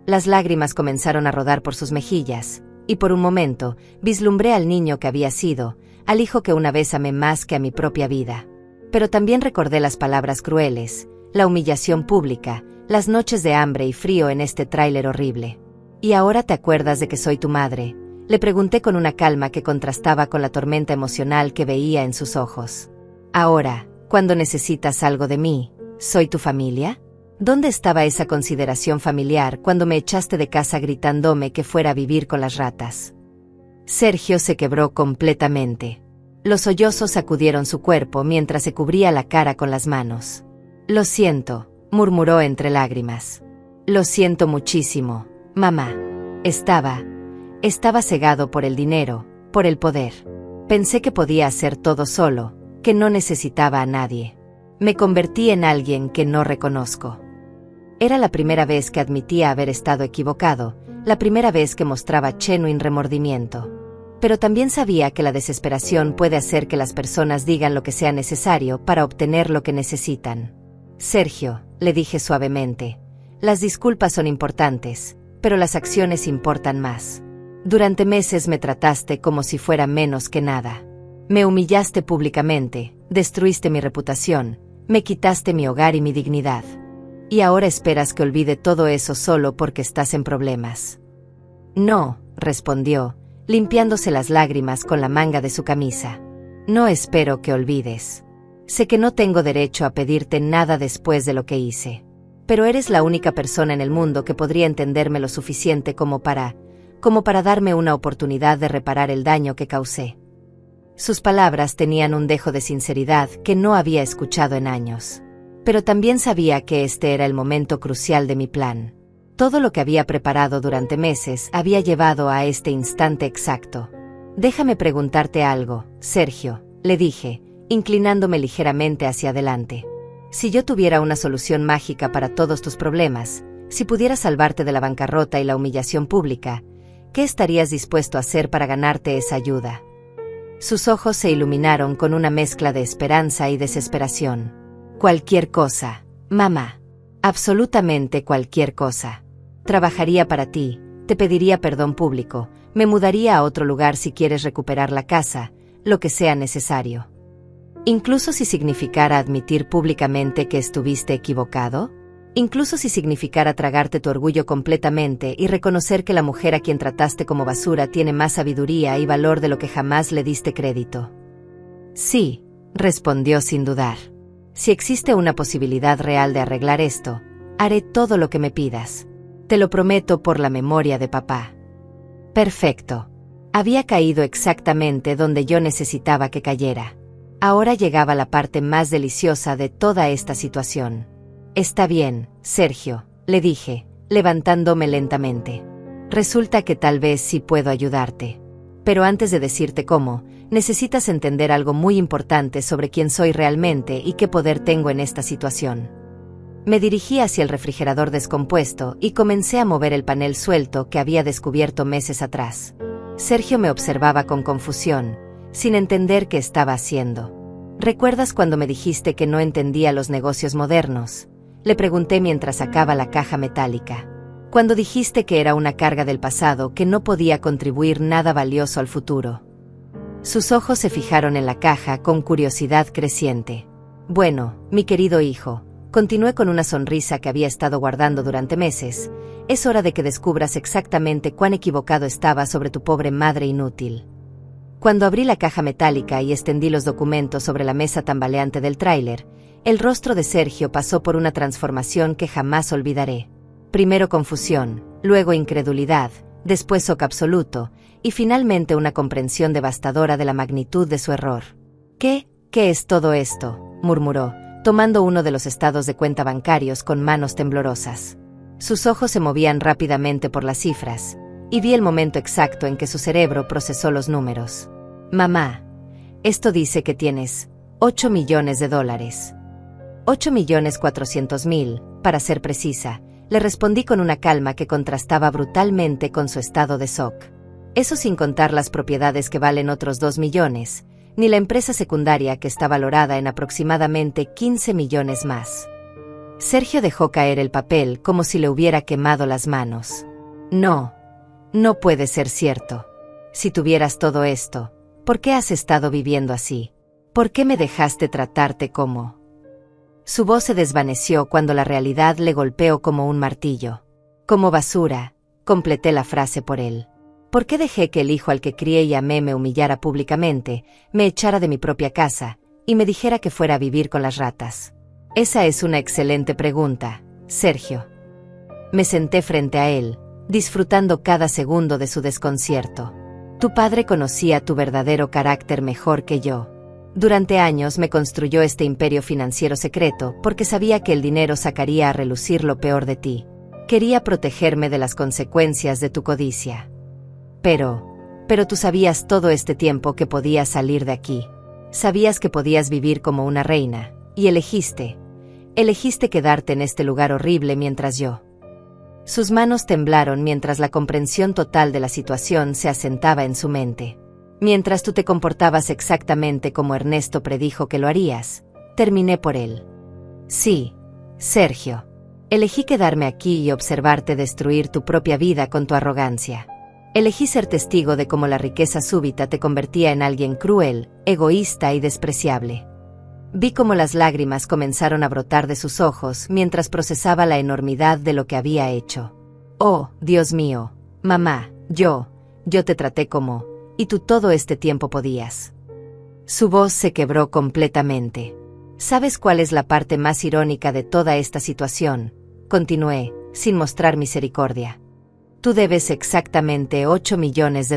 Las lágrimas comenzaron a rodar por sus mejillas, y por un momento, vislumbré al niño que había sido, al hijo que una vez amé más que a mi propia vida. Pero también recordé las palabras crueles, la humillación pública, las noches de hambre y frío en este tráiler horrible. ¿Y ahora te acuerdas de que soy tu madre?, le pregunté con una calma que contrastaba con la tormenta emocional que veía en sus ojos. Ahora, cuando necesitas algo de mí, ¿soy tu familia? ¿Dónde estaba esa consideración familiar cuando me echaste de casa gritándome que fuera a vivir con las ratas? Sergio se quebró completamente. Los sollozos sacudieron su cuerpo mientras se cubría la cara con las manos. Lo siento, murmuró entre lágrimas. Lo siento muchísimo, mamá. Estaba cegado por el dinero, por el poder. Pensé que podía hacer todo solo, que no necesitaba a nadie. Me convertí en alguien que no reconozco. Era la primera vez que admitía haber estado equivocado, la primera vez que mostraba genuino remordimiento. Pero también sabía que la desesperación puede hacer que las personas digan lo que sea necesario para obtener lo que necesitan. Sergio, le dije suavemente, las disculpas son importantes, pero las acciones importan más. Durante meses me trataste como si fuera menos que nada. Me humillaste públicamente, destruiste mi reputación, me quitaste mi hogar y mi dignidad. Y ahora esperas que olvide todo eso solo porque estás en problemas. No, respondió, limpiándose las lágrimas con la manga de su camisa. No espero que olvides. Sé que no tengo derecho a pedirte nada después de lo que hice. Pero eres la única persona en el mundo que podría entenderme lo suficiente como para darme una oportunidad de reparar el daño que causé. Sus palabras tenían un dejo de sinceridad que no había escuchado en años. Pero también sabía que este era el momento crucial de mi plan. Todo lo que había preparado durante meses había llevado a este instante exacto. Déjame preguntarte algo, Sergio, le dije, inclinándome ligeramente hacia adelante. Si yo tuviera una solución mágica para todos tus problemas, si pudiera salvarte de la bancarrota y la humillación pública, ¿qué estarías dispuesto a hacer para ganarte esa ayuda? Sus ojos se iluminaron con una mezcla de esperanza y desesperación. Cualquier cosa, mamá. Absolutamente cualquier cosa. Trabajaría para ti, te pediría perdón público, me mudaría a otro lugar si quieres recuperar la casa, lo que sea necesario. Incluso si significara admitir públicamente que estuviste equivocado. Incluso si significara tragarte tu orgullo completamente y reconocer que la mujer a quien trataste como basura tiene más sabiduría y valor de lo que jamás le diste crédito. Sí, respondió sin dudar. Si existe una posibilidad real de arreglar esto, haré todo lo que me pidas. Te lo prometo por la memoria de papá. Perfecto. Había caído exactamente donde yo necesitaba que cayera. Ahora llegaba la parte más deliciosa de toda esta situación. Está bien, Sergio, le dije, levantándome lentamente. Resulta que tal vez sí puedo ayudarte. Pero antes de decirte cómo, necesitas entender algo muy importante sobre quién soy realmente y qué poder tengo en esta situación. Me dirigí hacia el refrigerador descompuesto y comencé a mover el panel suelto que había descubierto meses atrás. Sergio me observaba con confusión, sin entender qué estaba haciendo. ¿Recuerdas cuando me dijiste que no entendía los negocios modernos? Le pregunté mientras sacaba la caja metálica. Cuando dijiste que era una carga del pasado que no podía contribuir nada valioso al futuro. Sus ojos se fijaron en la caja con curiosidad creciente. Bueno, mi querido hijo, continué con una sonrisa que había estado guardando durante meses, es hora de que descubras exactamente cuán equivocado estaba sobre tu pobre madre inútil. Cuando abrí la caja metálica y extendí los documentos sobre la mesa tambaleante del tráiler, el rostro de Sergio pasó por una transformación que jamás olvidaré. Primero confusión, luego incredulidad, después shock absoluto, y finalmente una comprensión devastadora de la magnitud de su error. ¿Qué es todo esto?, murmuró, tomando uno de los estados de cuenta bancarios con manos temblorosas. Sus ojos se movían rápidamente por las cifras, y vi el momento exacto en que su cerebro procesó los números. Mamá, esto dice que tienes $8 millones. 8.400.000, para ser precisa, le respondí con una calma que contrastaba brutalmente con su estado de shock. Eso sin contar las propiedades que valen otros 2 millones, ni la empresa secundaria que está valorada en aproximadamente 15 millones más. Sergio dejó caer el papel como si le hubiera quemado las manos. No puede ser cierto. Si tuvieras todo esto, ¿por qué has estado viviendo así? ¿Por qué me dejaste tratarte como...? Su voz se desvaneció cuando la realidad le golpeó como un martillo. Como basura, completé la frase por él. ¿Por qué dejé que el hijo al que crié y amé me humillara públicamente, me echara de mi propia casa, y me dijera que fuera a vivir con las ratas? Esa es una excelente pregunta, Sergio. Me senté frente a él, disfrutando cada segundo de su desconcierto. Tu padre conocía tu verdadero carácter mejor que yo. Durante años me construyó este imperio financiero secreto porque sabía que el dinero sacaría a relucir lo peor de ti. Quería protegerme de las consecuencias de tu codicia. Pero tú sabías todo este tiempo que podías salir de aquí. Sabías que podías vivir como una reina, y elegiste quedarte en este lugar horrible mientras yo. Sus manos temblaron mientras la comprensión total de la situación se asentaba en su mente. Mientras tú te comportabas exactamente como Ernesto predijo que lo harías, terminé por él. Sí, Sergio. Elegí quedarme aquí y observarte destruir tu propia vida con tu arrogancia. Elegí ser testigo de cómo la riqueza súbita te convertía en alguien cruel, egoísta y despreciable. Vi cómo las lágrimas comenzaron a brotar de sus ojos mientras procesaba la enormidad de lo que había hecho. Oh, Dios mío, mamá, yo te traté como, y tú todo este tiempo podías. Su voz se quebró completamente. ¿Sabes cuál es la parte más irónica de toda esta situación?, continué, sin mostrar misericordia. Tú debes exactamente $8 millones.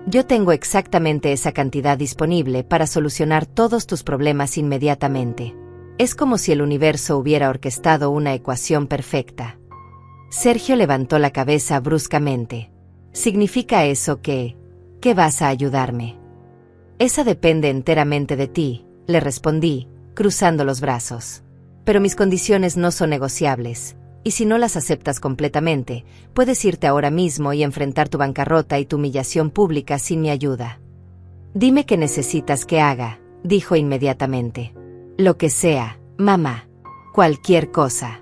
Yo tengo exactamente esa cantidad disponible para solucionar todos tus problemas inmediatamente. Es como si el universo hubiera orquestado una ecuación perfecta. Sergio levantó la cabeza bruscamente. ¿Significa eso que vas a ayudarme? Esa depende enteramente de ti, le respondí, cruzando los brazos. Pero mis condiciones no son negociables, y si no las aceptas completamente, puedes irte ahora mismo y enfrentar tu bancarrota y tu humillación pública sin mi ayuda. Dime qué necesitas que haga, dijo inmediatamente. Lo que sea, mamá. Cualquier cosa.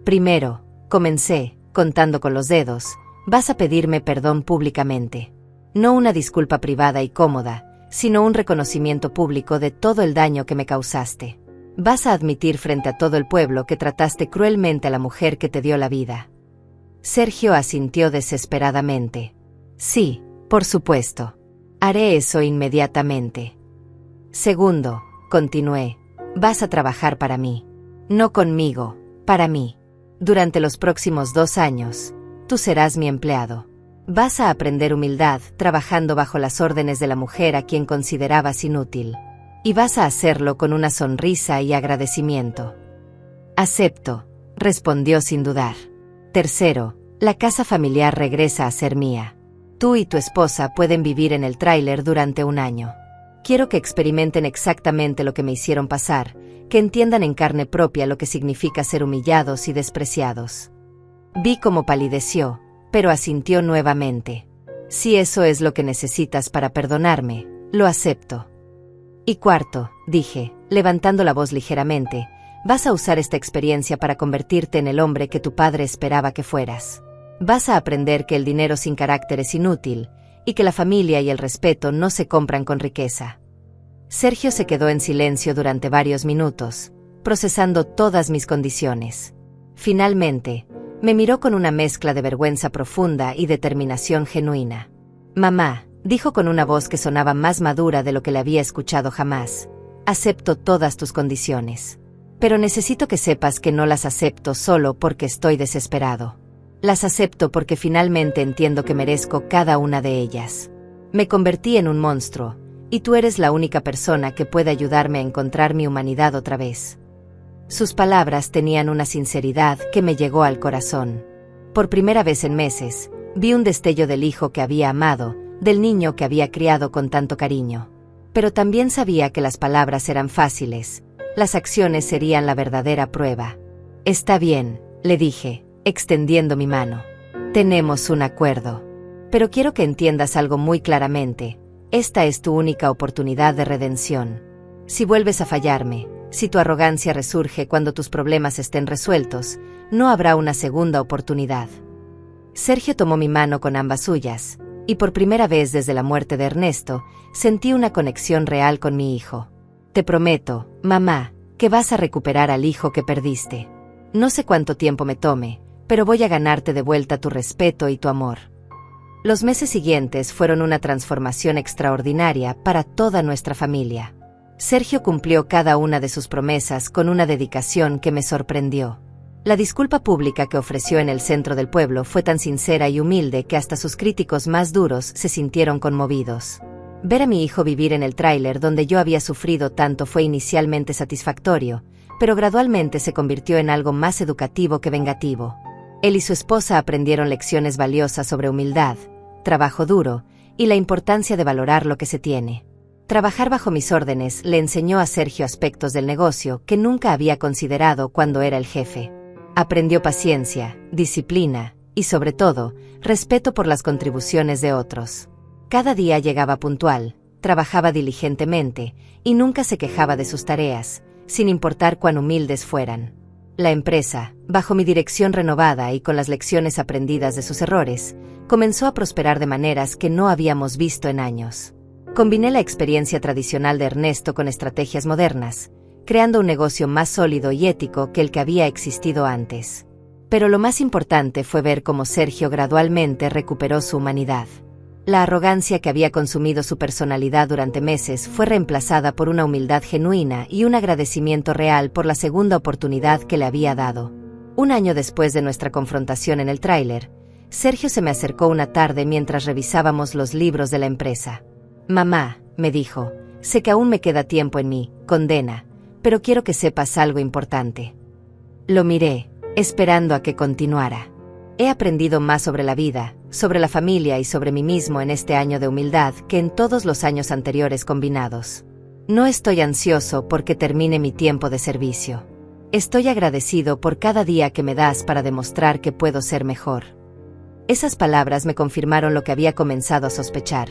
Primero, comencé, contando con los dedos, vas a pedirme perdón públicamente. No una disculpa privada y cómoda, sino un reconocimiento público de todo el daño que me causaste. Vas a admitir frente a todo el pueblo que trataste cruelmente a la mujer que te dio la vida. Sergio asintió desesperadamente. Sí, por supuesto. Haré eso inmediatamente. Segundo, continué, Vas a trabajar para mí. No conmigo, para mí. Durante los próximos 2 años, tú serás mi empleado. Vas a aprender humildad trabajando bajo las órdenes de la mujer a quien considerabas inútil. Y vas a hacerlo con una sonrisa y agradecimiento. Acepto, respondió sin dudar. Tercero, la casa familiar regresa a ser mía. Tú y tu esposa pueden vivir en el tráiler durante 1 año. Quiero que experimenten exactamente lo que me hicieron pasar, que entiendan en carne propia lo que significa ser humillados y despreciados. Vi cómo palideció, pero asintió nuevamente. Si eso es lo que necesitas para perdonarme, lo acepto. Y cuarto, dije, levantando la voz ligeramente, vas a usar esta experiencia para convertirte en el hombre que tu padre esperaba que fueras. Vas a aprender que el dinero sin carácter es inútil, y que la familia y el respeto no se compran con riqueza. Sergio se quedó en silencio durante varios minutos, procesando todas mis condiciones. Finalmente, me miró con una mezcla de vergüenza profunda y determinación genuina. Mamá, dijo con una voz que sonaba más madura de lo que le había escuchado jamás, acepto todas tus condiciones. Pero necesito que sepas que no las acepto solo porque estoy desesperado. Las acepto porque finalmente entiendo que merezco cada una de ellas. Me convertí en un monstruo, y tú eres la única persona que puede ayudarme a encontrar mi humanidad otra vez. Sus palabras tenían una sinceridad que me llegó al corazón. Por primera vez en meses, vi un destello del hijo que había amado, del niño que había criado con tanto cariño. Pero también sabía que las palabras eran fáciles, las acciones serían la verdadera prueba. Está bien, le dije, extendiendo mi mano. Tenemos un acuerdo. Pero quiero que entiendas algo muy claramente. Esta es tu única oportunidad de redención. Si vuelves a fallarme, si tu arrogancia resurge cuando tus problemas estén resueltos, no habrá una segunda oportunidad. Sergio tomó mi mano con ambas suyas, y por primera vez desde la muerte de Ernesto, sentí una conexión real con mi hijo. Te prometo, mamá, que vas a recuperar al hijo que perdiste. No sé cuánto tiempo me tome, pero voy a ganarte de vuelta tu respeto y tu amor. Los meses siguientes fueron una transformación extraordinaria para toda nuestra familia. Sergio cumplió cada una de sus promesas con una dedicación que me sorprendió. La disculpa pública que ofreció en el centro del pueblo fue tan sincera y humilde que hasta sus críticos más duros se sintieron conmovidos. Ver a mi hijo vivir en el tráiler donde yo había sufrido tanto fue inicialmente satisfactorio, pero gradualmente se convirtió en algo más educativo que vengativo. Él y su esposa aprendieron lecciones valiosas sobre humildad, trabajo duro y la importancia de valorar lo que se tiene. Trabajar bajo mis órdenes le enseñó a Sergio aspectos del negocio que nunca había considerado cuando era el jefe. Aprendió paciencia, disciplina y, sobre todo, respeto por las contribuciones de otros. Cada día llegaba puntual, trabajaba diligentemente y nunca se quejaba de sus tareas, sin importar cuán humildes fueran. La empresa, bajo mi dirección renovada y con las lecciones aprendidas de sus errores, comenzó a prosperar de maneras que no habíamos visto en años. Combiné la experiencia tradicional de Ernesto con estrategias modernas, creando un negocio más sólido y ético que el que había existido antes. Pero lo más importante fue ver cómo Sergio gradualmente recuperó su humanidad. La arrogancia que había consumido su personalidad durante meses fue reemplazada por una humildad genuina y un agradecimiento real por la segunda oportunidad que le había dado. 1 año después de nuestra confrontación en el tráiler, Sergio se me acercó una tarde mientras revisábamos los libros de la empresa. Mamá, me dijo, sé que aún me queda tiempo en mi condena, pero quiero que sepas algo importante. Lo miré, esperando a que continuara. He aprendido más sobre la vida, sobre la familia y sobre mí mismo en este año de humildad que en todos los años anteriores combinados. No estoy ansioso porque termine mi tiempo de servicio. Estoy agradecido por cada día que me das para demostrar que puedo ser mejor. Esas palabras me confirmaron lo que había comenzado a sospechar.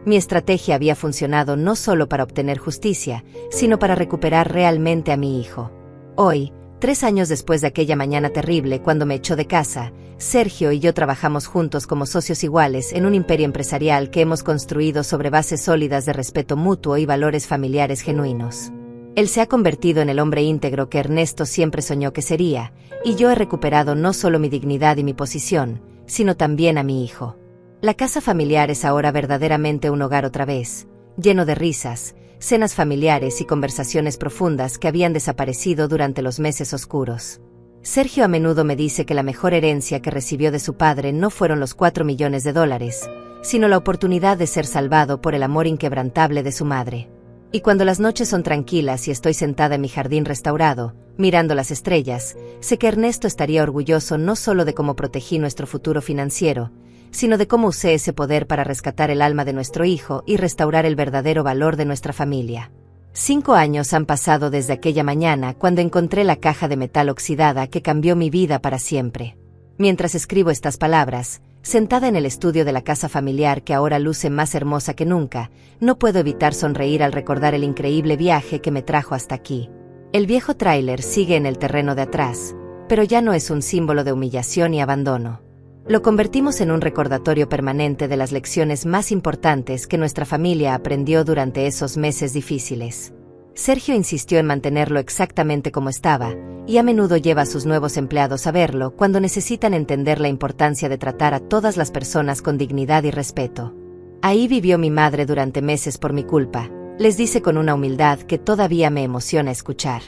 Mi estrategia había funcionado no solo para obtener justicia, sino para recuperar realmente a mi hijo. Hoy, 3 años después de aquella mañana terrible cuando me echó de casa, Sergio y yo trabajamos juntos como socios iguales en un imperio empresarial que hemos construido sobre bases sólidas de respeto mutuo y valores familiares genuinos. Él se ha convertido en el hombre íntegro que Ernesto siempre soñó que sería, y yo he recuperado no solo mi dignidad y mi posición, sino también a mi hijo. La casa familiar es ahora verdaderamente un hogar otra vez, lleno de risas, cenas familiares y conversaciones profundas que habían desaparecido durante los meses oscuros. Sergio a menudo me dice que la mejor herencia que recibió de su padre no fueron los 4 millones de dólares, sino la oportunidad de ser salvado por el amor inquebrantable de su madre. Y cuando las noches son tranquilas y estoy sentada en mi jardín restaurado, mirando las estrellas, sé que Ernesto estaría orgulloso no solo de cómo protegí nuestro futuro financiero, sino de cómo usé ese poder para rescatar el alma de nuestro hijo y restaurar el verdadero valor de nuestra familia. 5 años han pasado desde aquella mañana cuando encontré la caja de metal oxidada que cambió mi vida para siempre. Mientras escribo estas palabras, sentada en el estudio de la casa familiar que ahora luce más hermosa que nunca, no puedo evitar sonreír al recordar el increíble viaje que me trajo hasta aquí. El viejo tráiler sigue en el terreno de atrás, pero ya no es un símbolo de humillación y abandono. Lo convertimos en un recordatorio permanente de las lecciones más importantes que nuestra familia aprendió durante esos meses difíciles. Sergio insistió en mantenerlo exactamente como estaba, y a menudo lleva a sus nuevos empleados a verlo cuando necesitan entender la importancia de tratar a todas las personas con dignidad y respeto. Ahí vivió mi madre durante meses por mi culpa, les dice con una humildad que todavía me emociona escuchar.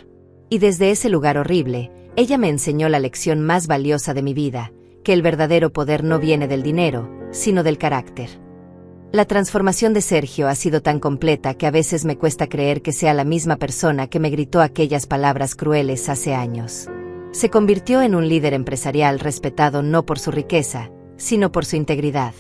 Y desde ese lugar horrible, ella me enseñó la lección más valiosa de mi vida, que el verdadero poder no viene del dinero, sino del carácter. La transformación de Sergio ha sido tan completa que a veces me cuesta creer que sea la misma persona que me gritó aquellas palabras crueles hace años. Se convirtió en un líder empresarial respetado no por su riqueza, sino por su integridad.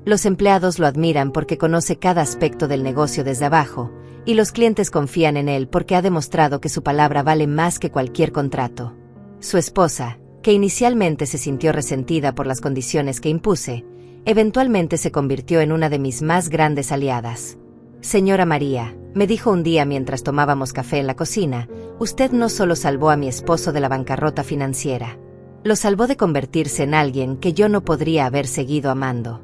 Los empleados lo admiran porque conoce cada aspecto del negocio desde abajo, y los clientes confían en él porque ha demostrado que su palabra vale más que cualquier contrato. Su esposa, que inicialmente se sintió resentida por las condiciones que impuse, eventualmente se convirtió en una de mis más grandes aliadas. Señora María, me dijo un día mientras tomábamos café en la cocina, usted no solo salvó a mi esposo de la bancarrota financiera, lo salvó de convertirse en alguien que yo no podría haber seguido amando.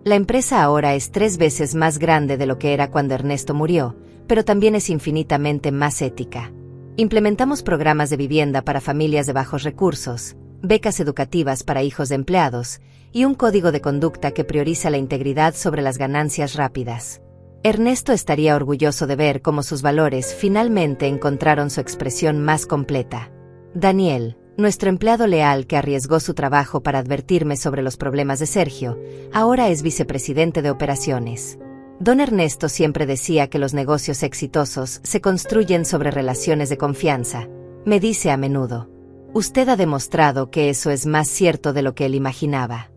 La empresa ahora es 3 veces más grande de lo que era cuando Ernesto murió, pero también es infinitamente más ética. Implementamos programas de vivienda para familias de bajos recursos, becas educativas para hijos de empleados, y un código de conducta que prioriza la integridad sobre las ganancias rápidas. Ernesto estaría orgulloso de ver cómo sus valores finalmente encontraron su expresión más completa. Daniel, nuestro empleado leal que arriesgó su trabajo para advertirme sobre los problemas de Sergio, ahora es vicepresidente de operaciones. Don Ernesto siempre decía que los negocios exitosos se construyen sobre relaciones de confianza. Me dice a menudo, usted ha demostrado que eso es más cierto de lo que él imaginaba.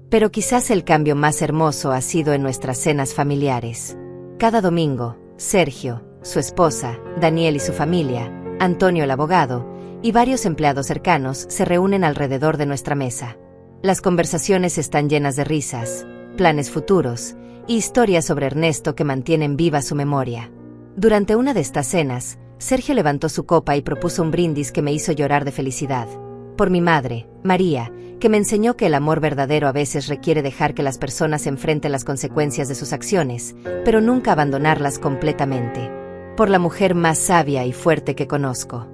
Pero quizás el cambio más hermoso ha sido en nuestras cenas familiares. Cada domingo, Sergio, su esposa, Daniel y su familia, Antonio el abogado, y varios empleados cercanos se reúnen alrededor de nuestra mesa. Las conversaciones están llenas de risas, planes futuros, y historias sobre Ernesto que mantienen viva su memoria. Durante una de estas cenas, Sergio levantó su copa y propuso un brindis que me hizo llorar de felicidad. Por mi madre, María, que me enseñó que el amor verdadero a veces requiere dejar que las personas enfrenten las consecuencias de sus acciones, pero nunca abandonarlas completamente. Por la mujer más sabia y fuerte que conozco.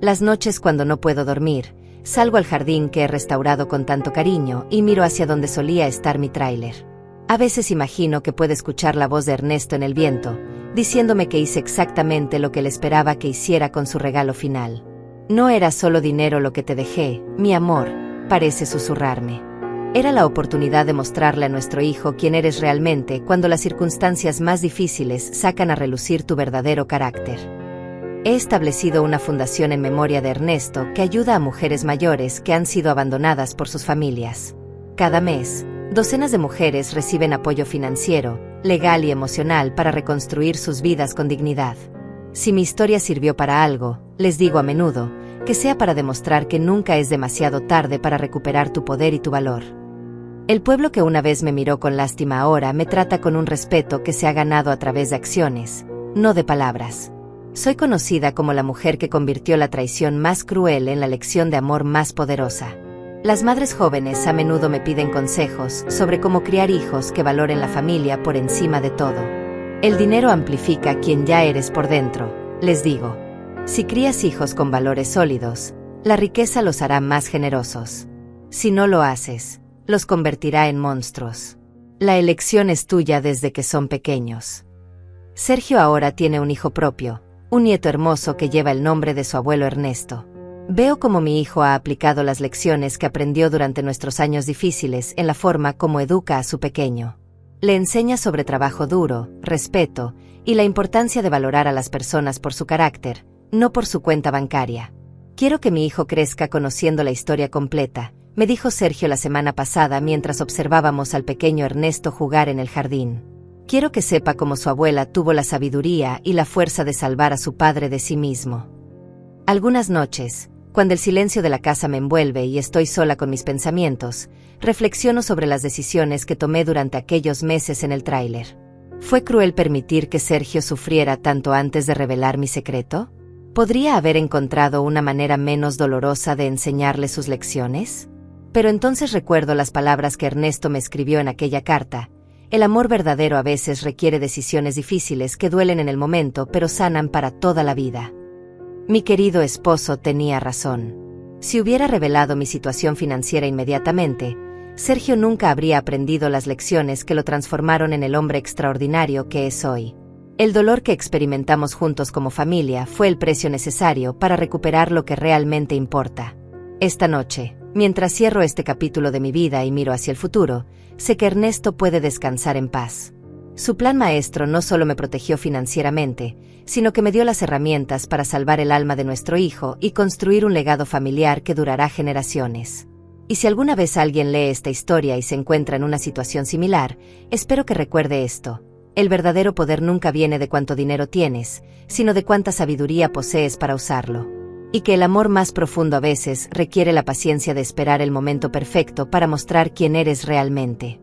Las noches cuando no puedo dormir, salgo al jardín que he restaurado con tanto cariño y miro hacia donde solía estar mi tráiler. A veces imagino que puedo escuchar la voz de Ernesto en el viento, diciéndome que hice exactamente lo que él esperaba que hiciera con su regalo final. No era solo dinero lo que te dejé, mi amor, parece susurrarme. Era la oportunidad de mostrarle a nuestro hijo quién eres realmente cuando las circunstancias más difíciles sacan a relucir tu verdadero carácter. He establecido una fundación en memoria de Ernesto que ayuda a mujeres mayores que han sido abandonadas por sus familias. Cada mes, docenas de mujeres reciben apoyo financiero, legal y emocional para reconstruir sus vidas con dignidad. Si mi historia sirvió para algo, les digo a menudo, que sea para demostrar que nunca es demasiado tarde para recuperar tu poder y tu valor. El pueblo que una vez me miró con lástima ahora me trata con un respeto que se ha ganado a través de acciones, no de palabras. Soy conocida como la mujer que convirtió la traición más cruel en la lección de amor más poderosa. Las madres jóvenes a menudo me piden consejos sobre cómo criar hijos que valoren la familia por encima de todo. El dinero amplifica quien ya eres por dentro, les digo. Si crías hijos con valores sólidos, la riqueza los hará más generosos. Si no lo haces, los convertirá en monstruos. La elección es tuya desde que son pequeños. Sergio ahora tiene un hijo propio, un nieto hermoso que lleva el nombre de su abuelo Ernesto. Veo cómo mi hijo ha aplicado las lecciones que aprendió durante nuestros años difíciles en la forma como educa a su pequeño. Le enseña sobre trabajo duro, respeto y la importancia de valorar a las personas por su carácter, no por su cuenta bancaria. Quiero que mi hijo crezca conociendo la historia completa, me dijo Sergio la semana pasada mientras observábamos al pequeño Ernesto jugar en el jardín. Quiero que sepa cómo su abuela tuvo la sabiduría y la fuerza de salvar a su padre de sí mismo. Algunas noches, cuando el silencio de la casa me envuelve y estoy sola con mis pensamientos, reflexiono sobre las decisiones que tomé durante aquellos meses en el tráiler. ¿Fue cruel permitir que Sergio sufriera tanto antes de revelar mi secreto? ¿Podría haber encontrado una manera menos dolorosa de enseñarle sus lecciones? Pero entonces recuerdo las palabras que Ernesto me escribió en aquella carta. El amor verdadero a veces requiere decisiones difíciles que duelen en el momento pero sanan para toda la vida. Mi querido esposo tenía razón. Si hubiera revelado mi situación financiera inmediatamente, Sergio nunca habría aprendido las lecciones que lo transformaron en el hombre extraordinario que es hoy. El dolor que experimentamos juntos como familia fue el precio necesario para recuperar lo que realmente importa. Esta noche, mientras cierro este capítulo de mi vida y miro hacia el futuro, sé que Ernesto puede descansar en paz. Su plan maestro no solo me protegió financieramente, sino que me dio las herramientas para salvar el alma de nuestro hijo y construir un legado familiar que durará generaciones. Y si alguna vez alguien lee esta historia y se encuentra en una situación similar, espero que recuerde esto. El verdadero poder nunca viene de cuánto dinero tienes, sino de cuánta sabiduría posees para usarlo. Y que el amor más profundo a veces requiere la paciencia de esperar el momento perfecto para mostrar quién eres realmente.